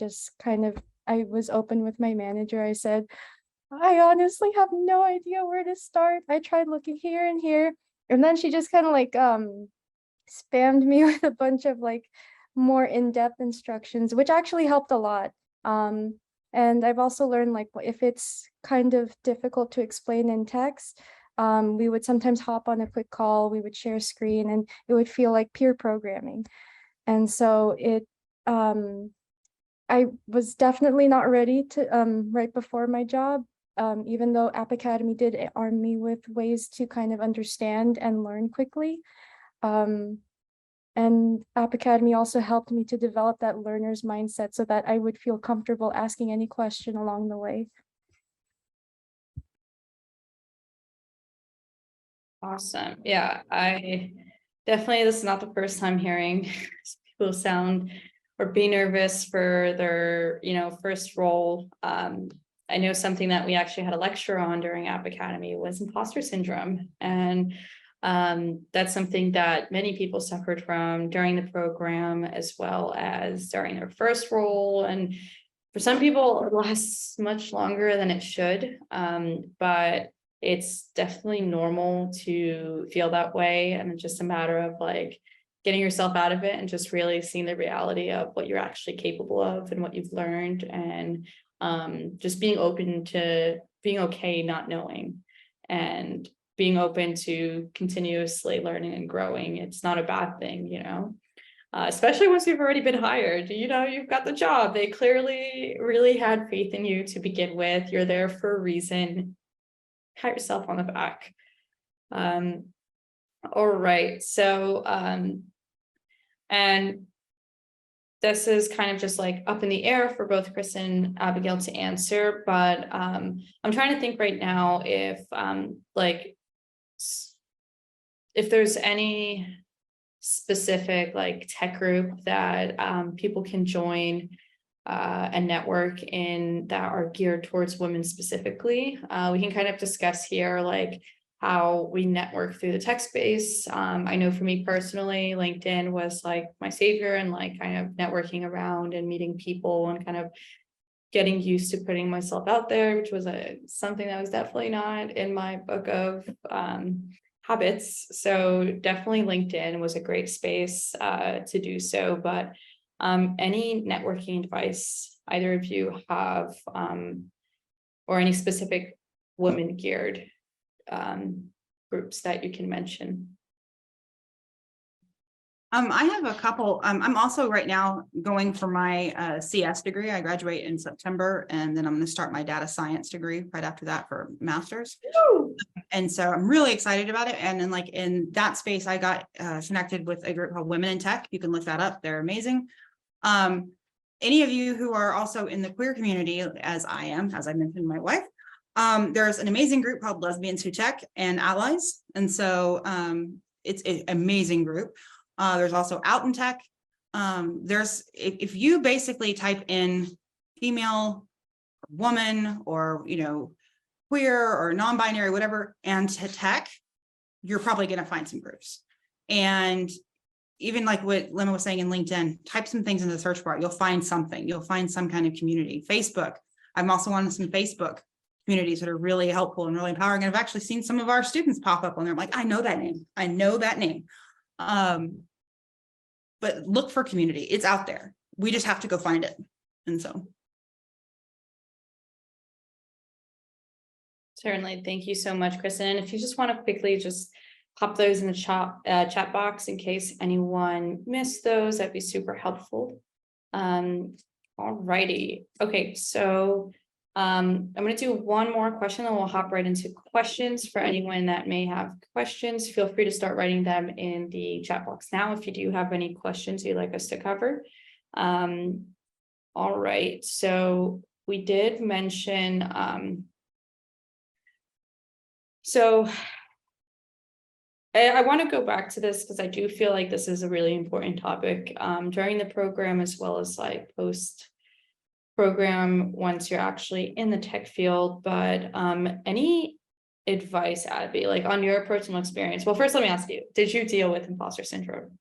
was open with my manager. I said, I honestly have no idea where to start. I tried looking here and here. And then she just kind of like spammed me with a bunch of like more in-depth instructions, which actually helped a lot. And I've also learned, like, if it's kind of difficult to explain in text, we would sometimes hop on a quick call, we would share screen, and it would feel like peer programming. And so I was definitely not ready to right before my job, even though App Academy did arm me with ways to kind of understand and learn quickly. And App Academy also helped me to develop that learner's mindset so that I would feel comfortable asking any question along the way. Awesome. Yeah, I definitely, this is not the first time hearing people sound or be nervous for their, first role. I know something that we actually had a lecture on during App Academy was imposter syndrome. And that's something that many people suffered from during the program, as well as during their first role. And for some people, it lasts much longer than it should. But it's definitely normal to feel that way. And it's just a matter of like getting yourself out of it and just really seeing the reality of what you're actually capable of and what you've learned, and just being open to being okay not knowing, and being open to continuously learning and growing. It's not a bad thing, especially once you've already been hired, you've got the job. They clearly really had faith in you to begin with. You're there for a reason. Pat yourself on the back. All right, so and this is kind of just like up in the air for both Chris and Abigail to answer, but I'm trying to think right now if there's any specific like tech group that people can join and network in that are geared towards women specifically. We can kind of discuss here like how we network through the tech space. I know for me personally, LinkedIn was like my savior and like kind of networking around and meeting people and kind of getting used to putting myself out there, which was something that was definitely not in my book of habits. So definitely LinkedIn was a great space to do so. But any networking advice either of you have, or any specific women geared groups that you can mention? I have a couple. I'm also right now going for my CS degree. I graduate in September, and then I'm going to start my data science degree right after that for master's. And so I'm really excited about it. And then like in that space, I got connected with a group called Women in Tech. You can look that up. They're amazing. Any of you who are also in the queer community, as I am, as I mentioned, my wife, there's an amazing group called Lesbians Who Tech and Allies. And so it's an amazing group. There's also Out in Tech. If you basically type in female, woman, or, you know, queer or non-binary, whatever, and to tech, you're probably going to find some groups. And even like what Lemma was saying in LinkedIn, type some things in the search bar. You'll find something. You'll find some kind of community. Facebook. I'm also on some Facebook communities that are really helpful and really empowering. And I've actually seen some of our students pop up on there. I'm like, I know that name. I know that name. But look for community. It's out there. We just have to go find it. And so. Certainly. Thank you so much, Kristen. And if you just want to quickly just pop those in the chat box in case anyone missed those, that'd be super helpful. All righty. Okay, so I'm going to do one more question and we'll hop right into questions. For anyone that may have questions, feel free to start writing them in the chat box now if you do have any questions you'd like us to cover. All right, so we did mention so I want to go back to this because I do feel like this is a really important topic during the program as well as like post program once you're actually in the tech field. But any advice, Abby, like on your personal experience? Well, first let me ask you, did you deal with imposter syndrome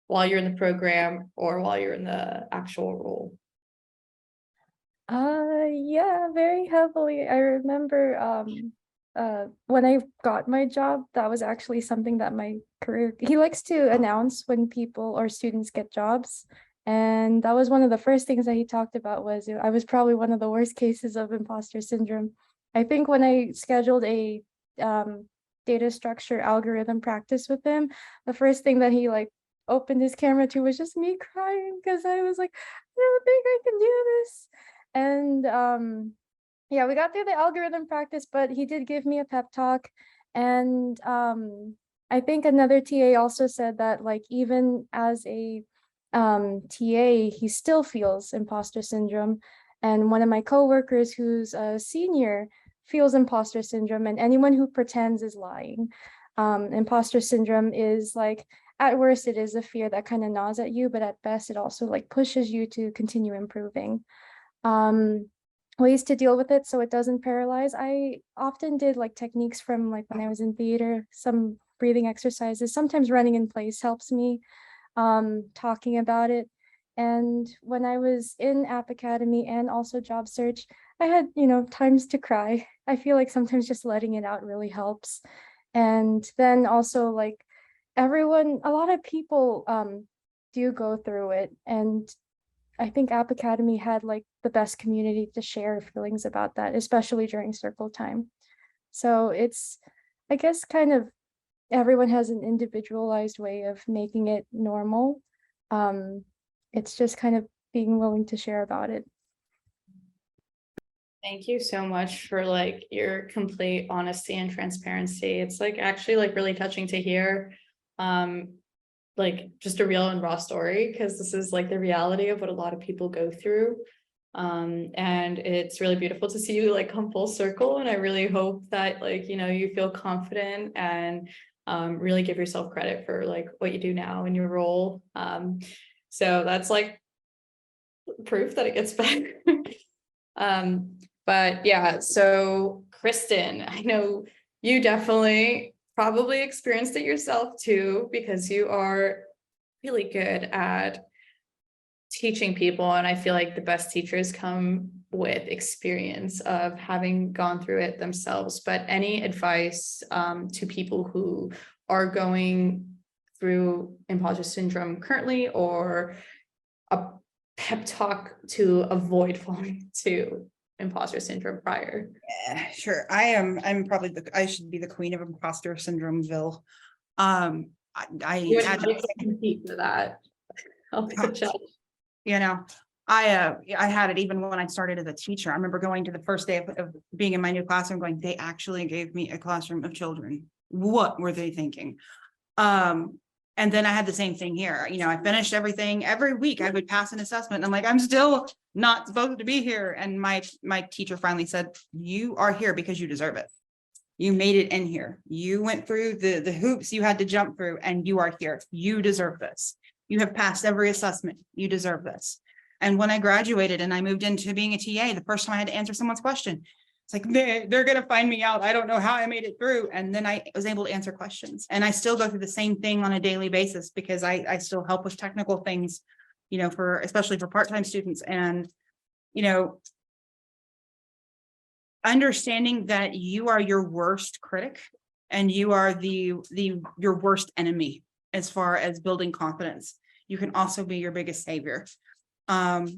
while you're in the program or while you're in the actual role? Yeah, very heavily. I remember when I got my job, that was actually something that my career, he likes to announce when people or students get jobs. And that was one of the first things that he talked about was I was probably one of the worst cases of imposter syndrome. I think when I scheduled a data structure algorithm practice with him, the first thing that he like opened his camera to was just me crying because I was like, I don't think I can do this. And yeah, we got through the algorithm practice, but he did give me a pep talk. And I think another TA also said that like even as a TA, he still feels imposter syndrome. And one of my coworkers who's a senior feels imposter syndrome, and anyone who pretends is lying. Imposter syndrome is like, at worst, it is a fear that kind of gnaws at you, but at best, it also like pushes you to continue improving. Ways to deal with it so it doesn't paralyze. I often did like techniques from like when I was in theater, some breathing exercises, sometimes running in place helps me, talking about it. And when I was in App Academy and also job search, I had, you know, times to cry. I feel like sometimes just letting it out really helps. And then also like a lot of people do go through it. And I think App Academy had like the best community to share feelings about that, especially during circle time. So it's, I guess, kind of everyone has an individualized way of making it normal. It's just kind of being willing to share about it. Thank you so much for like your complete honesty and transparency. It's like actually like really touching to hear like just a real and raw story, because this is like the reality of what a lot of people go through. And it's really beautiful to see you like come full circle. And I really hope that like, you know, you feel confident and really give yourself credit for like what you do now in your role. So that's like proof that it gets better. But yeah, so Kristen, I know you definitely probably experienced it yourself too, because you are really good at teaching people. And I feel like the best teachers come with experience of having gone through it themselves. But any advice to people who are going through imposter syndrome currently, or a pep talk to avoid falling to imposter syndrome prior? Yeah, sure. I'm probably I should be the queen of imposter syndromeville. You would I have to compete for that. I'll be the judge. you know, I had it even when I started as a teacher. I remember going to the first day of being in my new classroom going, they actually gave me a classroom of children. What were they thinking? And then I had the same thing here. You know, I finished everything. Every week I would pass an assessment. And I'm like, I'm still not supposed to be here. And my teacher finally said, you are here because you deserve it. You made it in here. You went through the hoops you had to jump through, and you are here. You deserve this. You have passed every assessment. You deserve this. And when I graduated and I moved into being a TA, the first time I had to answer someone's question, it's like, they're going to find me out. I don't know how I made it through. And then I was able to answer questions. And I still go through the same thing on a daily basis because I still help with technical things, you know, especially for part-time students. And, you know, understanding that you are your worst critic and you are your worst enemy as far as building confidence. You can also be your biggest savior. When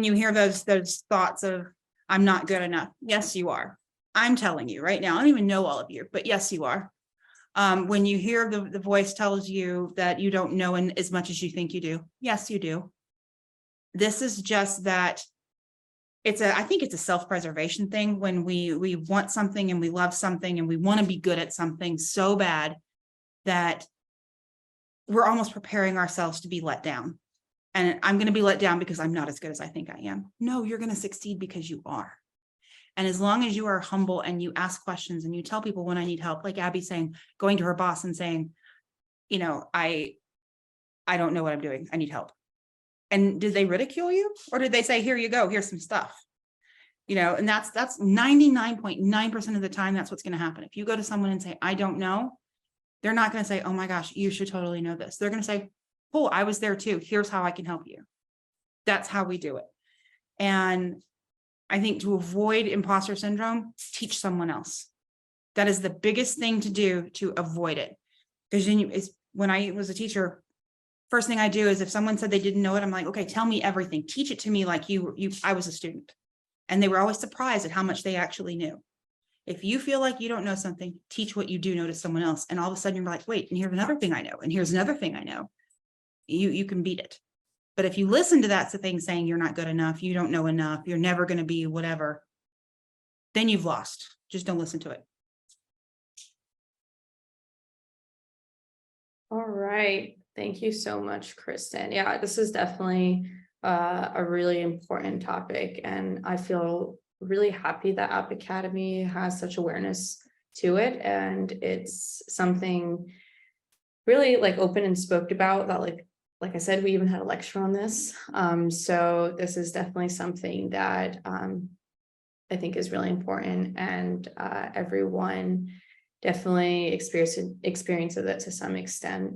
you hear those thoughts of, I'm not good enough. Yes, you are. I'm telling you right now, I don't even know all of you, but yes, you are. When you hear the voice tells you that you don't know as much as you think you do. Yes, you do. This is just that I think it's a self-preservation thing when we want something and we love something and we want to be good at something so bad that we're almost preparing ourselves to be let down. And I'm going to be let down because I'm not as good as I think I am. No, you're going to succeed because you are. And as long as you are humble and you ask questions and you tell people when I need help, like Abby saying, going to her boss and saying, you know, I don't know what I'm doing. I need help. And did they ridicule you? Or did they say, here you go, here's some stuff? You know, and that's 99.9% of the time, that's what's going to happen. If you go to someone and say, I don't know, they're not going to say, oh my gosh, you should totally know this. They're going to say, cool, I was there too. Here's how I can help you. That's how we do it. And I think to avoid imposter syndrome, teach someone else. That is the biggest thing to do to avoid it. Because when I was a teacher, first thing I do is if someone said they didn't know it, I'm like, okay, tell me everything. Teach it to me like I was a student. And they were always surprised at how much they actually knew. If you feel like you don't know something, teach what you do know to someone else. And all of a sudden you're like, wait, and here's another thing I know. And here's another thing I know. You can beat it. But if you listen to that thing saying you're not good enough, you don't know enough, you're never going to be whatever, then you've lost. Just don't listen to it. All right. Thank you so much, Kristen. Yeah, this is definitely a really important topic. And I feel really happy that App Academy has such awareness to it. And it's something really like open and spoke about that, like I said, we even had a lecture on this. So this is definitely something that I think is really important, and everyone definitely experiences it to some extent.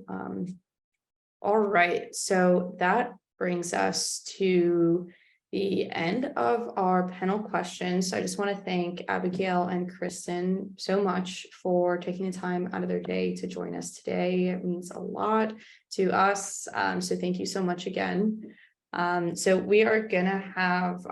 All right, so that brings us to the end of our panel questions. So I just want to thank Abigail and Kristen so much for taking the time out of their day to join us today. It means a lot to us. So thank you so much again. So we are gonna have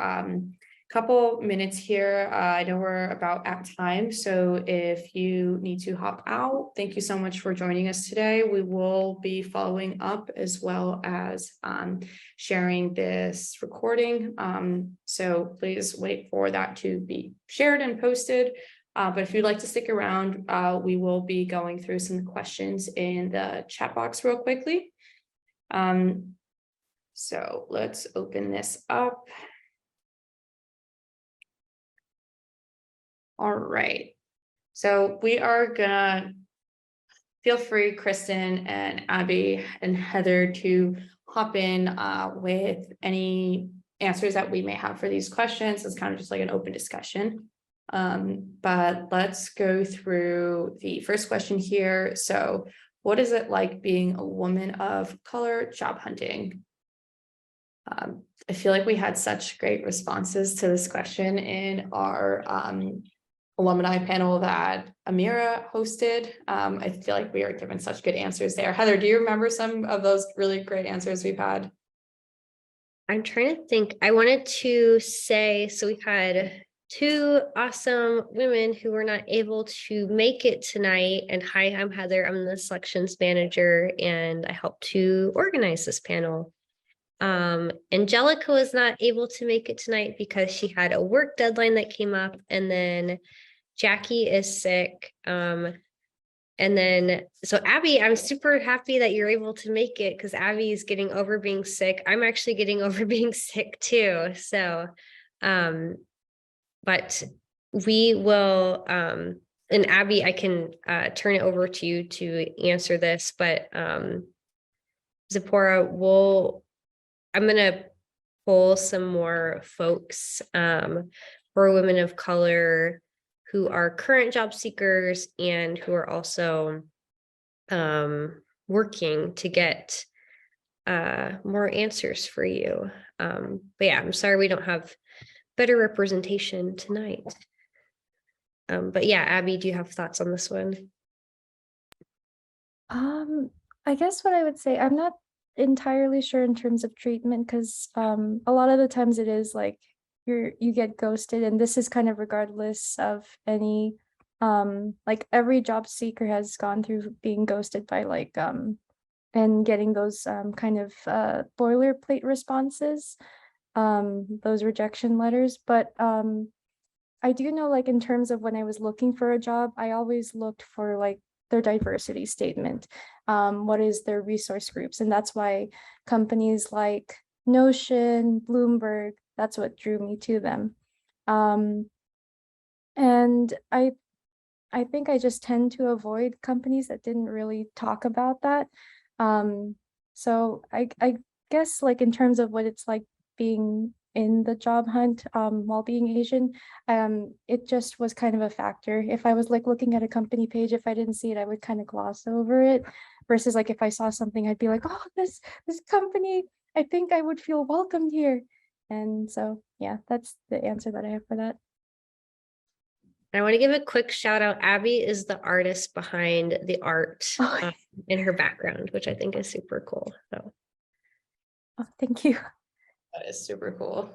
couple minutes here. I know we're about at time, so if you need to hop out, thank you so much for joining us today. We will be following up as well as sharing this recording. So please wait for that to be shared and posted. But if you'd like to stick around, we will be going through some questions in the chat box real quickly. So let's open this up. All right, so we are gonna feel free, Kristen and Abby and Heather, to hop in with any answers that we may have for these questions. It's kind of just like an open discussion. But let's go through the first question here. So what is it like being a woman of color job hunting? I feel like we had such great responses to this question in our alumni panel that Amira hosted. I feel like we are given such good answers there. Heather, do you remember some of those really great answers we've had? I'm trying to think. I wanted to say, so we had two awesome women who were not able to make it tonight. And hi, I'm Heather. I'm the selections manager, and I helped to organize this panel. Angelica was not able to make it tonight because she had a work deadline that came up, and then Jackie is sick. And then, so Abby, I'm super happy that you're able to make it because Abby is getting over being sick. I'm actually getting over being sick too. So, but we will, and Abby, I can turn it over to you to answer this, but Zipporah, I'm going to pull some more folks for women of color who are current job seekers and who are also working to get more answers for you. But yeah, I'm sorry we don't have better representation tonight. But yeah, Abby, do you have thoughts on this one? I guess what I would say, I'm not entirely sure in terms of treatment, because a lot of the times it is like you get ghosted, and this is kind of regardless of any like every job seeker has gone through being ghosted by like and getting those kind of boilerplate responses, those rejection letters. But I do know, like, in terms of when I was looking for a job, I always looked for like their diversity statement. What is their resource groups? And that's why companies like Notion, Bloomberg, that's what drew me to them. And I think I just tend to avoid companies that didn't really talk about that. So I guess, like, in terms of what it's like being in the job hunt while being Asian, it just was kind of a factor. If I was like looking at a company page, if I didn't see it, I would kind of gloss over it, versus like if I saw something, I'd be like, oh, this company, I think I would feel welcomed here. And so yeah, that's the answer that I have for that. I want to give a quick shout out. Abby is the artist behind the art in her background, which I think is super cool. So, Oh, thank you. That is super cool.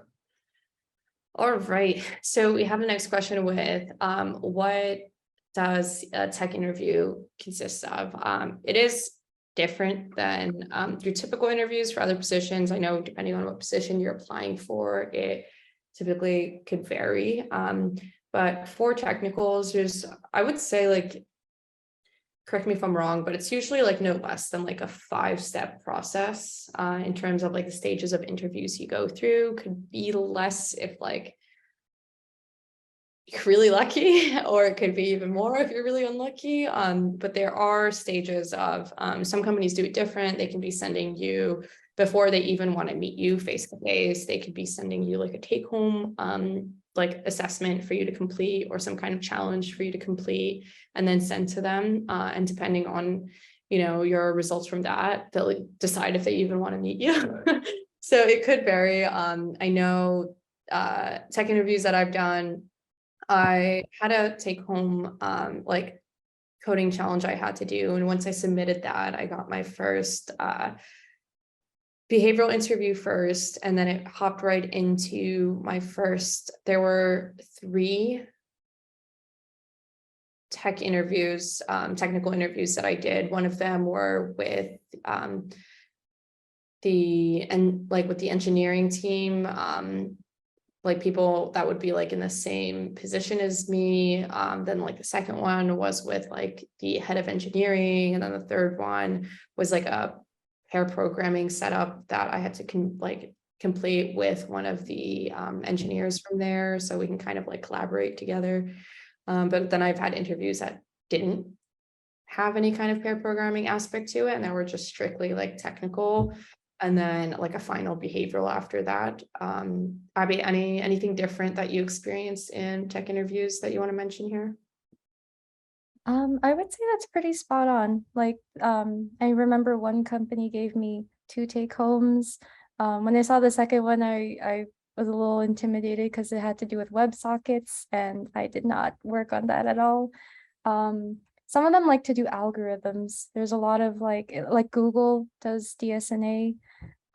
All right, so we have the next question with what does a tech interview consist of? It is different than your typical interviews for other positions. I know depending on what position you're applying for, it typically could vary. But for technicals, I would say, like, correct me if I'm wrong, but it's usually like no less than like a 5-step process in terms of like the stages of interviews you go through. Could be less if like you're really lucky, or it could be even more if you're really unlucky. But there are stages of some companies do it different. They can be sending you, before they even want to meet you face to face, they could be sending you like a take-home like assessment for you to complete, or some kind of challenge for you to complete, and then send to them. And depending on, your results from that, they'll decide if they even want to meet you. So it could vary. I know tech interviews that I've done, I had a take home like coding challenge I had to do. And once I submitted that, I got my first behavioral interview first, and then it hopped right into my first. There were 3 tech interviews, technical interviews that I did. One of them were with with the engineering team, like people that would be like in the same position as me. Then like the second one was with like the head of engineering, and then the third one was like a pair programming setup that I had to complete with one of the engineers from there, so we can kind of like collaborate together. But then I've had interviews that didn't have any kind of pair programming aspect to it, and that were just strictly like technical. And then like a final behavioral after that. Abby, anything different that you experienced in tech interviews that you want to mention here? I would say that's pretty spot on. Like, I remember one company gave me 2 take homes. When I saw the second one, I was a little intimidated because it had to do with WebSockets, and I did not work on that at all. Some of them like to do algorithms. There's a lot of like Google does DSNA.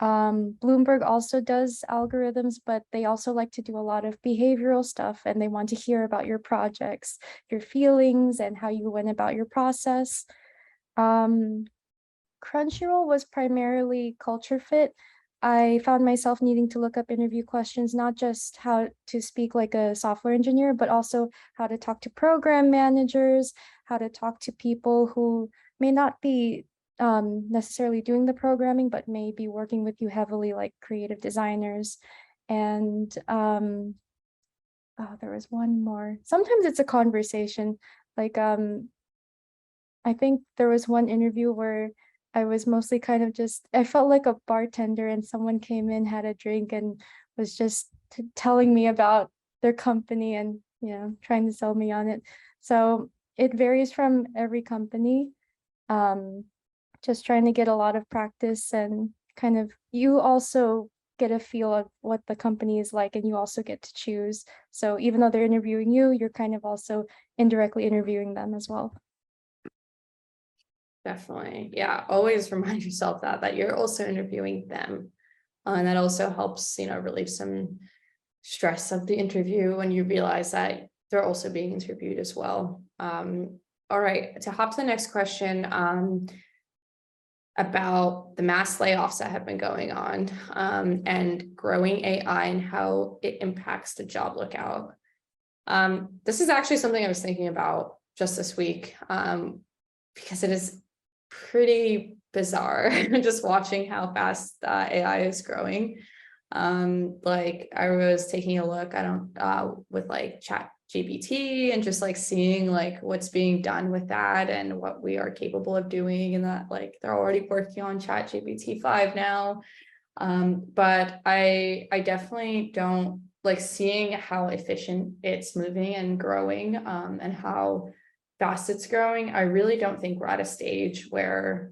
Bloomberg also does algorithms, but they also like to do a lot of behavioral stuff, and they want to hear about your projects, your feelings, and how you went about your process. Crunchyroll was primarily culture fit. I found myself needing to look up interview questions, not just how to speak like a software engineer, but also how to talk to program managers, how to talk to people who may not be necessarily doing the programming, but may be working with you heavily, like creative designers. And oh, there was one more. Sometimes it's a conversation. Like I think there was one interview where I was mostly kind of just, I felt like a bartender, and someone came in, had a drink, and was just telling me about their company and, you know, trying to sell me on it. So it varies from every company. Just trying to get a lot of practice, and kind of, you also get a feel of what the company is like, and you also get to choose. So even though they're interviewing you, you're kind of also indirectly interviewing them as well. Definitely. Yeah. Always remind yourself that you're also interviewing them. And that also helps, relieve some stress of the interview when you realize that they're also being interviewed as well. All right. To hop to the next question, about the mass layoffs that have been going on, and growing AI and how it impacts the job lookout. This is actually something I was thinking about just this week, because it is pretty bizarre just watching how fast AI is growing. Like I was taking a look, with like Chat GPT, and just like seeing like what's being done with that and what we are capable of doing, and that like they're already working on Chat GPT 5 now. But I definitely don't like seeing how efficient it's moving and growing, and how fast it's growing. I really don't think we're at a stage where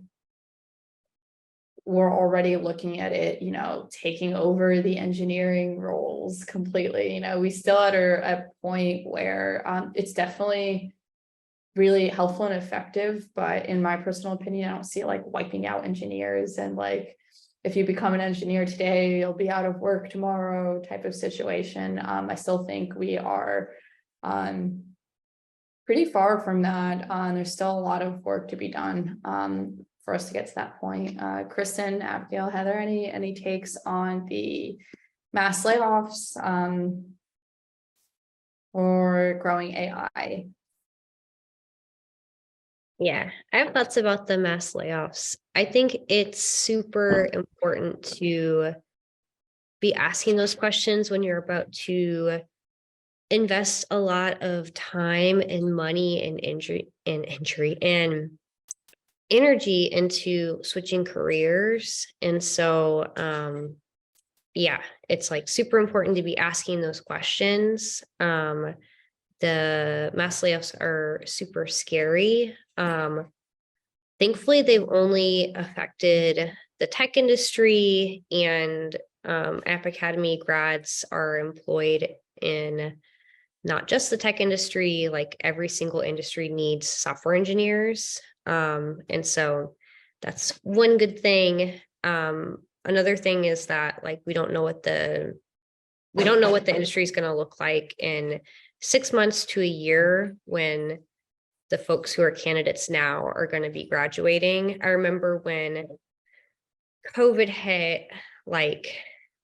we're already looking at it, taking over the engineering roles completely. We still at a point where it's definitely really helpful and effective, but in my personal opinion, I don't see it like wiping out engineers, and like if you become an engineer today, you'll be out of work tomorrow type of situation. I still think we are pretty far from that. There's still a lot of work to be done for us to get to that point. Kristen, Abigail, Heather, any takes on the mass layoffs or growing AI? Yeah, I have thoughts about the mass layoffs. I think it's super important to be asking those questions when you're about to invest a lot of time and money and energy into switching careers. And so, yeah, it's like super important to be asking those questions. The mass layoffs are super scary. Thankfully, they've only affected the tech industry, and App Academy grads are employed in not just the tech industry, like every single industry needs software engineers. And so that's one good thing. Another thing is that like we don't know what the industry is going to look like in 6 months to a year, when the folks who are candidates now are going to be graduating. I remember when COVID hit, like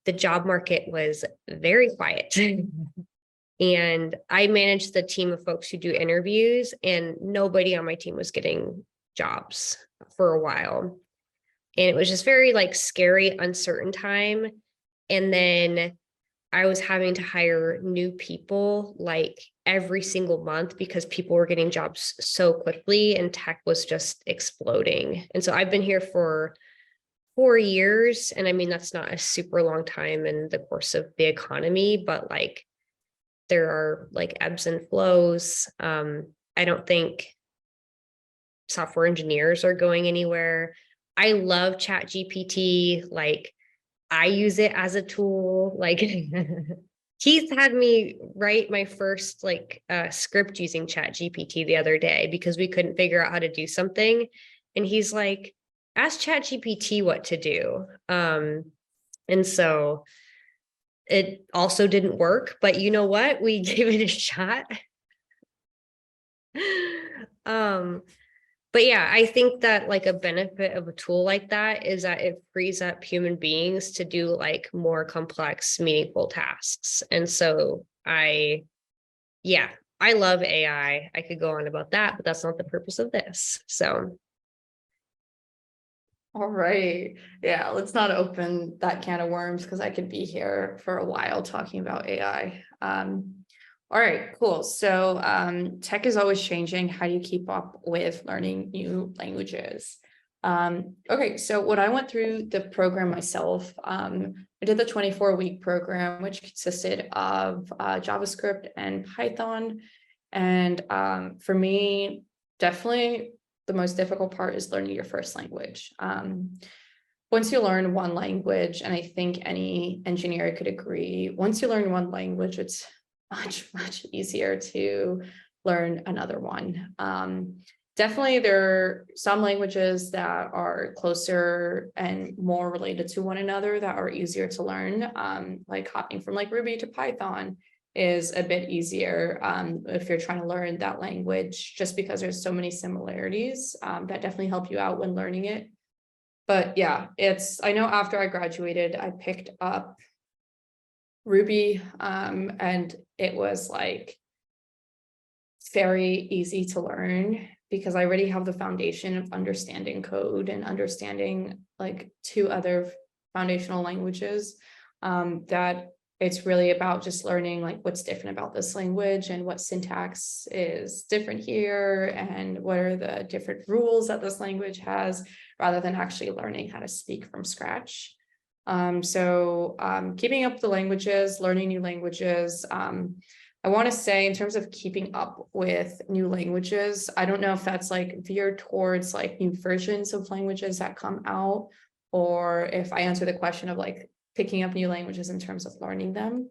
the job market was very quiet. And I managed the team of folks who do interviews, and nobody on my team was getting jobs for a while. And it was just very like scary, uncertain time. And then I was having to hire new people like every single month because people were getting jobs so quickly and tech was just exploding. And so I've been here for 4 years. And I mean, that's not a super long time in the course of the economy, but like there are like ebbs and flows. I don't think software engineers are going anywhere. I love Chat GPT. Like I use it as a tool. Like Keith had me write my first like script using Chat GPT the other day because we couldn't figure out how to do something. And he's like, ask Chat GPT what to do. And so it also didn't work, but you know what? We gave it a shot. But yeah, I think that like a benefit of a tool like that is that it frees up human beings to do like more complex, meaningful tasks. And so yeah, I love AI. I could go on about that, but that's not the purpose of this. So All right. Yeah, let's not open that can of worms because I could be here for a while talking about AI. All right, cool. So tech is always changing. How do you keep up with learning new languages? Okay, so when I went through the program myself, I did the 24-week program, which consisted of JavaScript and Python. And for me, definitely the most difficult part is learning your first language. Once you learn one language, and I think any engineer could agree, once you learn one language, it's much easier to learn another one. Definitely there are some languages that are closer and more related to one another that are easier to learn, like hopping from like Ruby to Python is a bit easier if you're trying to learn that language, just because there's so many similarities that definitely help you out when learning it. But yeah, I know after I graduated, I picked up Ruby and it was like very easy to learn because I already have the foundation of understanding code and understanding like two other foundational languages that it's really about just learning like what's different about this language and what syntax is different here and what are the different rules that this language has, rather than actually learning how to speak from scratch. Keeping up the languages, learning new languages, I want to say in terms of keeping up with new languages, I don't know if that's like veered towards like new versions of languages that come out, or if I answer the question of like picking up new languages in terms of learning them.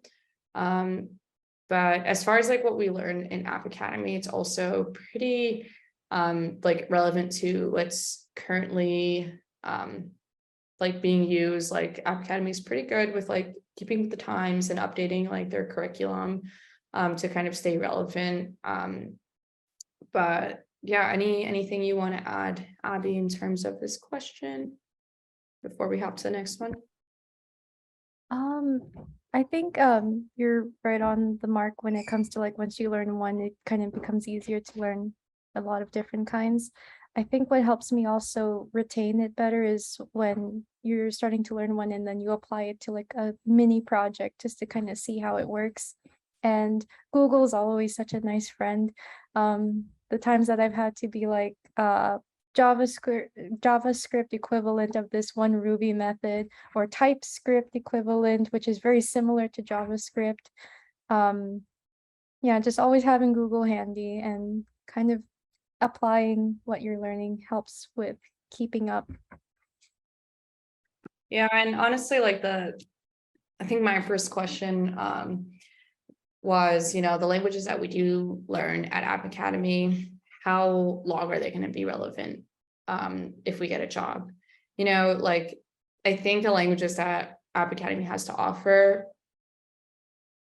But as far as like what we learn in App Academy, it's also pretty like relevant to what's currently like being used. Like App Academy is pretty good with like keeping with the times and updating like their curriculum to kind of stay relevant. But yeah, anything you want to add, Abby, in terms of this question before we hop to the next one? I think you're right on the mark when it comes to like once you learn one, it kind of becomes easier to learn a lot of different kinds. I think what helps me also retain it better is when you're starting to learn one and then you apply it to like a mini project just to kind of see how it works. And Google is always such a nice friend. The times that I've had to be like JavaScript equivalent of this one Ruby method, or TypeScript equivalent, which is very similar to JavaScript. Yeah, just always having Google handy and kind of applying what you're learning helps with keeping up. Yeah, and honestly, like I think my first question was, the languages that we do learn at App Academy, how long are they going to be relevant if we get a job? Like I think the languages that App Academy has to offer,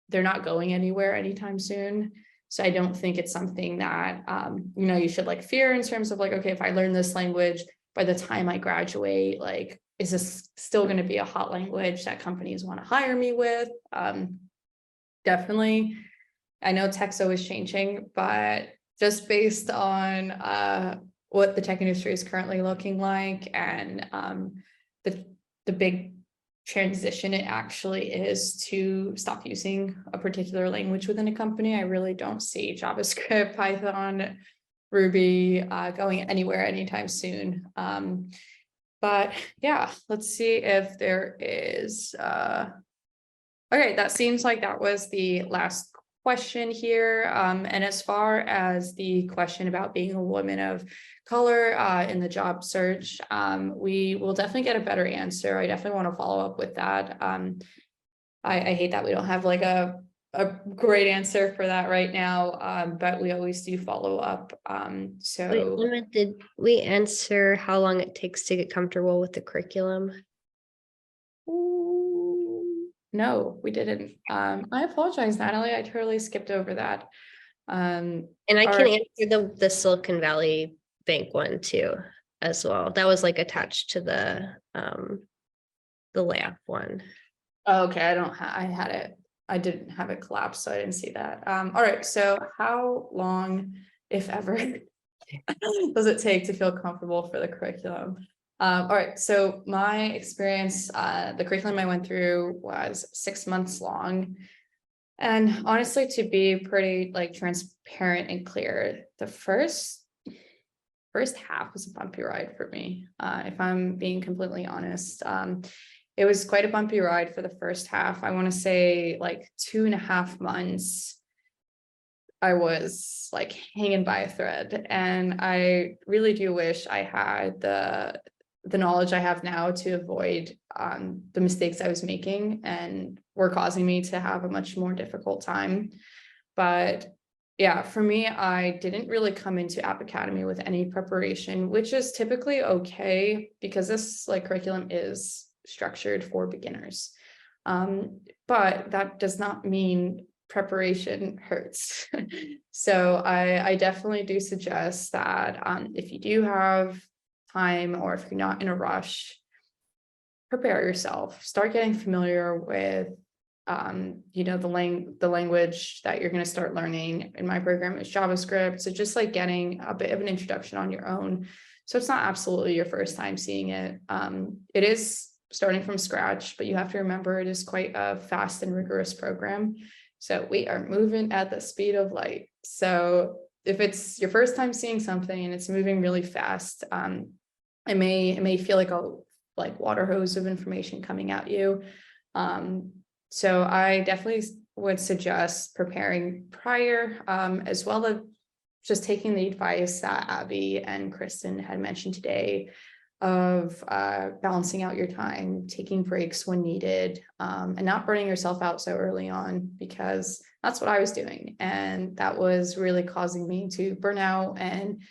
they're not going anywhere anytime soon. So I don't think it's something that, you should like fear in terms of like, okay, if I learn this language, by the time I graduate, like, is this still going to be a hot language that companies want to hire me with? Definitely. I know tech's always changing, but just based on what the tech industry is currently looking like and the big transition it actually is to stop using a particular language within a company, I really don't see JavaScript, Python, Ruby going anywhere anytime soon. But yeah, let's see if there is, okay, that seems like that was the last question here. And as far as the question about being a woman of color in the job search, we will definitely get a better answer. I definitely want to follow up with that. I hate that we don't have like a great answer for that right now, but we always do follow up. Wait, So Emma, did we answer how long it takes to get comfortable with the curriculum? no, we didn't. I apologize, Natalie. I totally skipped over that. And I All can right. answer the Silicon Valley Bank one too, as well. That was like attached to the layoff one. Okay, I had it, I didn't have it collapsed, so I didn't see that. All right, so how long, if ever, does it take to feel comfortable for the curriculum? All right, so my experience, the curriculum I went through was 6 months long. And honestly, to be pretty like transparent and clear, the first half was a bumpy ride for me. If I'm being completely honest, it was quite a bumpy ride for the first half. I want to say like 2.5 months. I was like hanging by a thread, and I really do wish I had the knowledge I have now to avoid the mistakes I was making and were causing me to have a much more difficult time. But yeah, for me, I didn't really come into App Academy with any preparation, which is typically okay because this like curriculum is structured for beginners. But that does not mean preparation hurts. So I definitely do suggest that if you do have time or if you're not in a rush, prepare yourself, start getting familiar with the language that you're going to start learning. In my program is JavaScript, so just like getting a bit of an introduction on your own, so it's not absolutely your first time seeing it. It is starting from scratch, but you have to remember it is quite a fast and rigorous program, so we are moving at the speed of light. So if it's your first time seeing something and it's moving really fast, it may feel like a water hose of information coming at you. So I definitely would suggest preparing prior, as well as just taking the advice that Abby and Kristen had mentioned today of balancing out your time, taking breaks when needed, and not burning yourself out so early on, because that's what I was doing. And that was really causing me to burn out and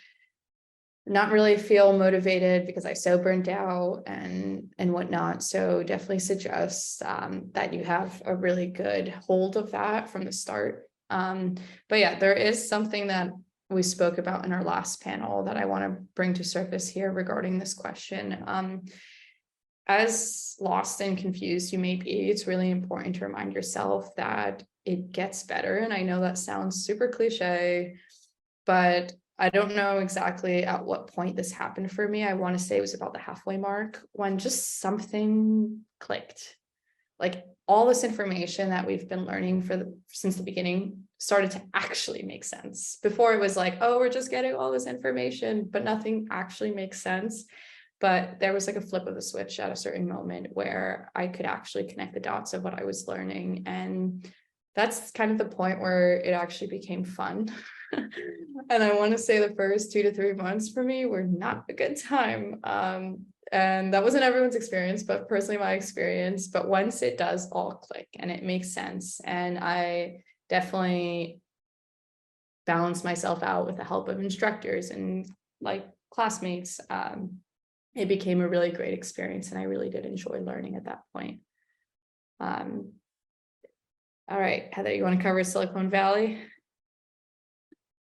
not really feel motivated because I so burnt out and whatnot. So definitely suggest that you have a really good hold of that from the start. But yeah, there is something that we spoke about in our last panel that I want to bring to surface here regarding this question. As lost and confused you may be, it's really important to remind yourself that it gets better. And I know that sounds super cliche, but I don't know exactly at what point this happened for me. I want to say it was about the halfway mark when just something clicked. Like all this information that we've been learning since the beginning started to actually make sense. Before it was like, oh, we're just getting all this information, but nothing actually makes sense. But there was like a flip of the switch at a certain moment where I could actually connect the dots of what I was learning. And that's kind of the point where it actually became fun. And I want to say the first 2 to 3 months for me were not a good time. And that wasn't everyone's experience, but personally my experience. But once it does all click and it makes sense, and I definitely balance myself out with the help of instructors and like classmates, it became a really great experience, and I really did enjoy learning at that point. All right, Heather, you want to cover Silicon Valley?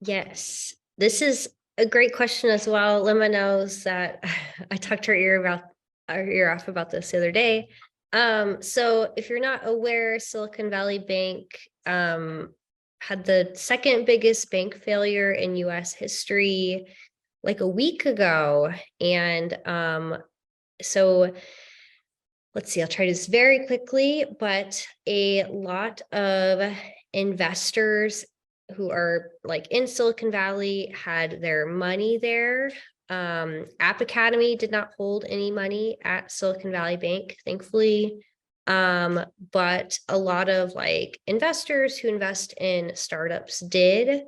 Yes, this is a great question as well. Lima knows that I talked her ear off about this the other day. So if you're not aware, Silicon Valley Bank had the second biggest bank failure in US history like a week ago. And so let's see, I'll try this very quickly, but a lot of investors who are like in Silicon Valley had their money there. App Academy did not hold any money at Silicon Valley Bank, thankfully. But a lot of like investors who invest in startups did.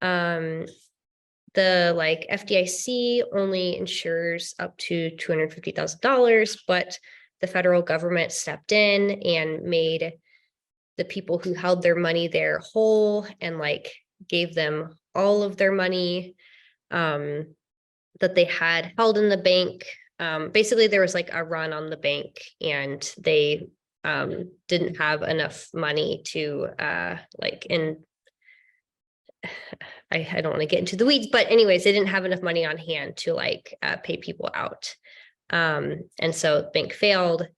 The like FDIC only insures up to $250,000, but the federal government stepped in and made the people who held their money there whole and like gave them all of their money that they had held in the bank. Basically, there was like a run on the bank and they didn't have enough money to like in I don't want to get into the weeds, but anyways, they didn't have enough money on hand to like pay people out. And so the bank failed,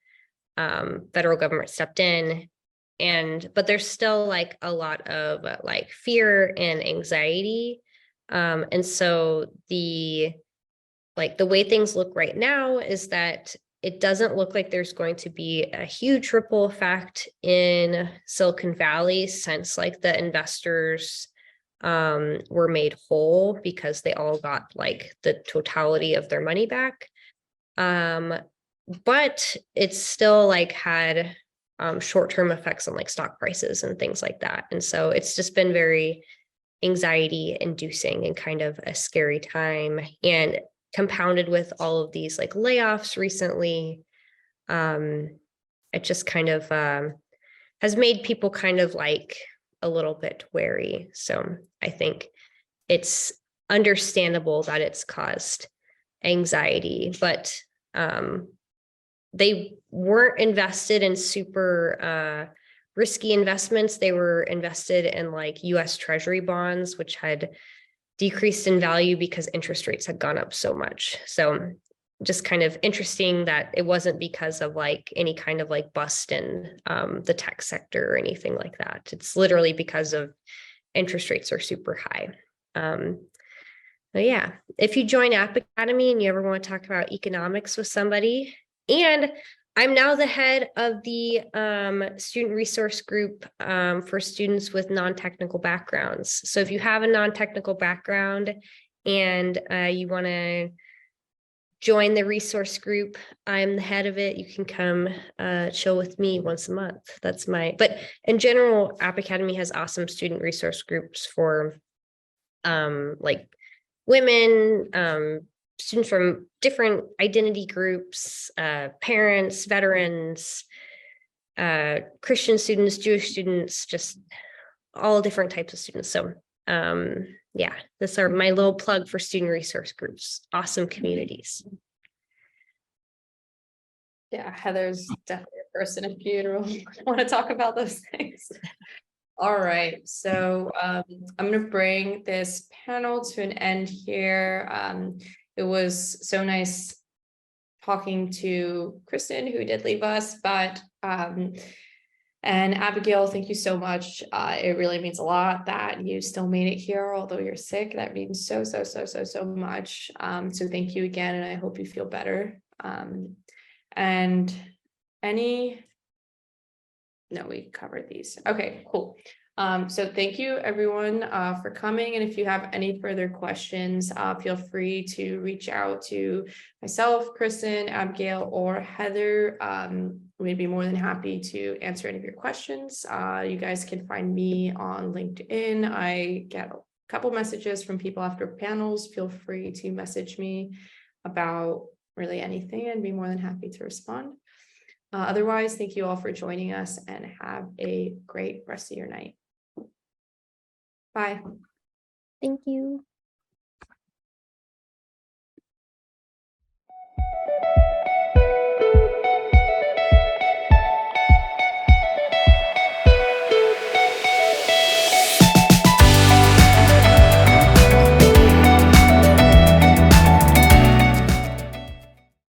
federal government stepped in, but there's still like a lot of like fear and anxiety. And so the way things look right now is that it doesn't look like there's going to be a huge ripple effect in Silicon Valley since like the investors were made whole because they all got like the totality of their money back. But it's still like had short-term effects on like stock prices and things like that. And so it's just been very anxiety inducing and kind of a scary time, and compounded with all of these like layoffs recently. It just kind of has made people kind of like a little bit wary. So I think it's understandable that it's caused anxiety, but they weren't invested in super risky investments. They were invested in like US Treasury bonds, which had decreased in value because interest rates had gone up so much. So just kind of interesting that it wasn't because of like any kind of like bust in the tech sector or anything like that. It's literally because of interest rates are super high. But yeah, if you join App Academy and you ever want to talk about economics with somebody, and I'm now the head of the student resource group for students with non-technical backgrounds. So if you have a non-technical background and you want to join the resource group, I'm the head of it. You can come chill with me once a month. But in general, App Academy has awesome student resource groups for like women, students from different identity groups, parents, veterans, Christian students, Jewish students, just all different types of students. So yeah, this are my little plug for student resource groups, awesome communities. Yeah, Heather's definitely a person if you want to talk about those things. All right, so I'm going to bring this panel to an end here. It was so nice talking to Kristen, who did leave us, but and Abigail, thank you so much. It really means a lot that you still made it here, although you're sick. That means so much. So thank you again, and I hope you feel better. And no, we covered these. Okay, cool. So thank you everyone for coming. And if you have any further questions, feel free to reach out to myself, Kristen, Abigail, or Heather. We'd be more than happy to answer any of your questions. You guys can find me on LinkedIn. I get a couple messages from people after panels. Feel free to message me about really anything and be more than happy to respond. Otherwise, thank you all for joining us and have a great rest of your night. Bye. Thank you.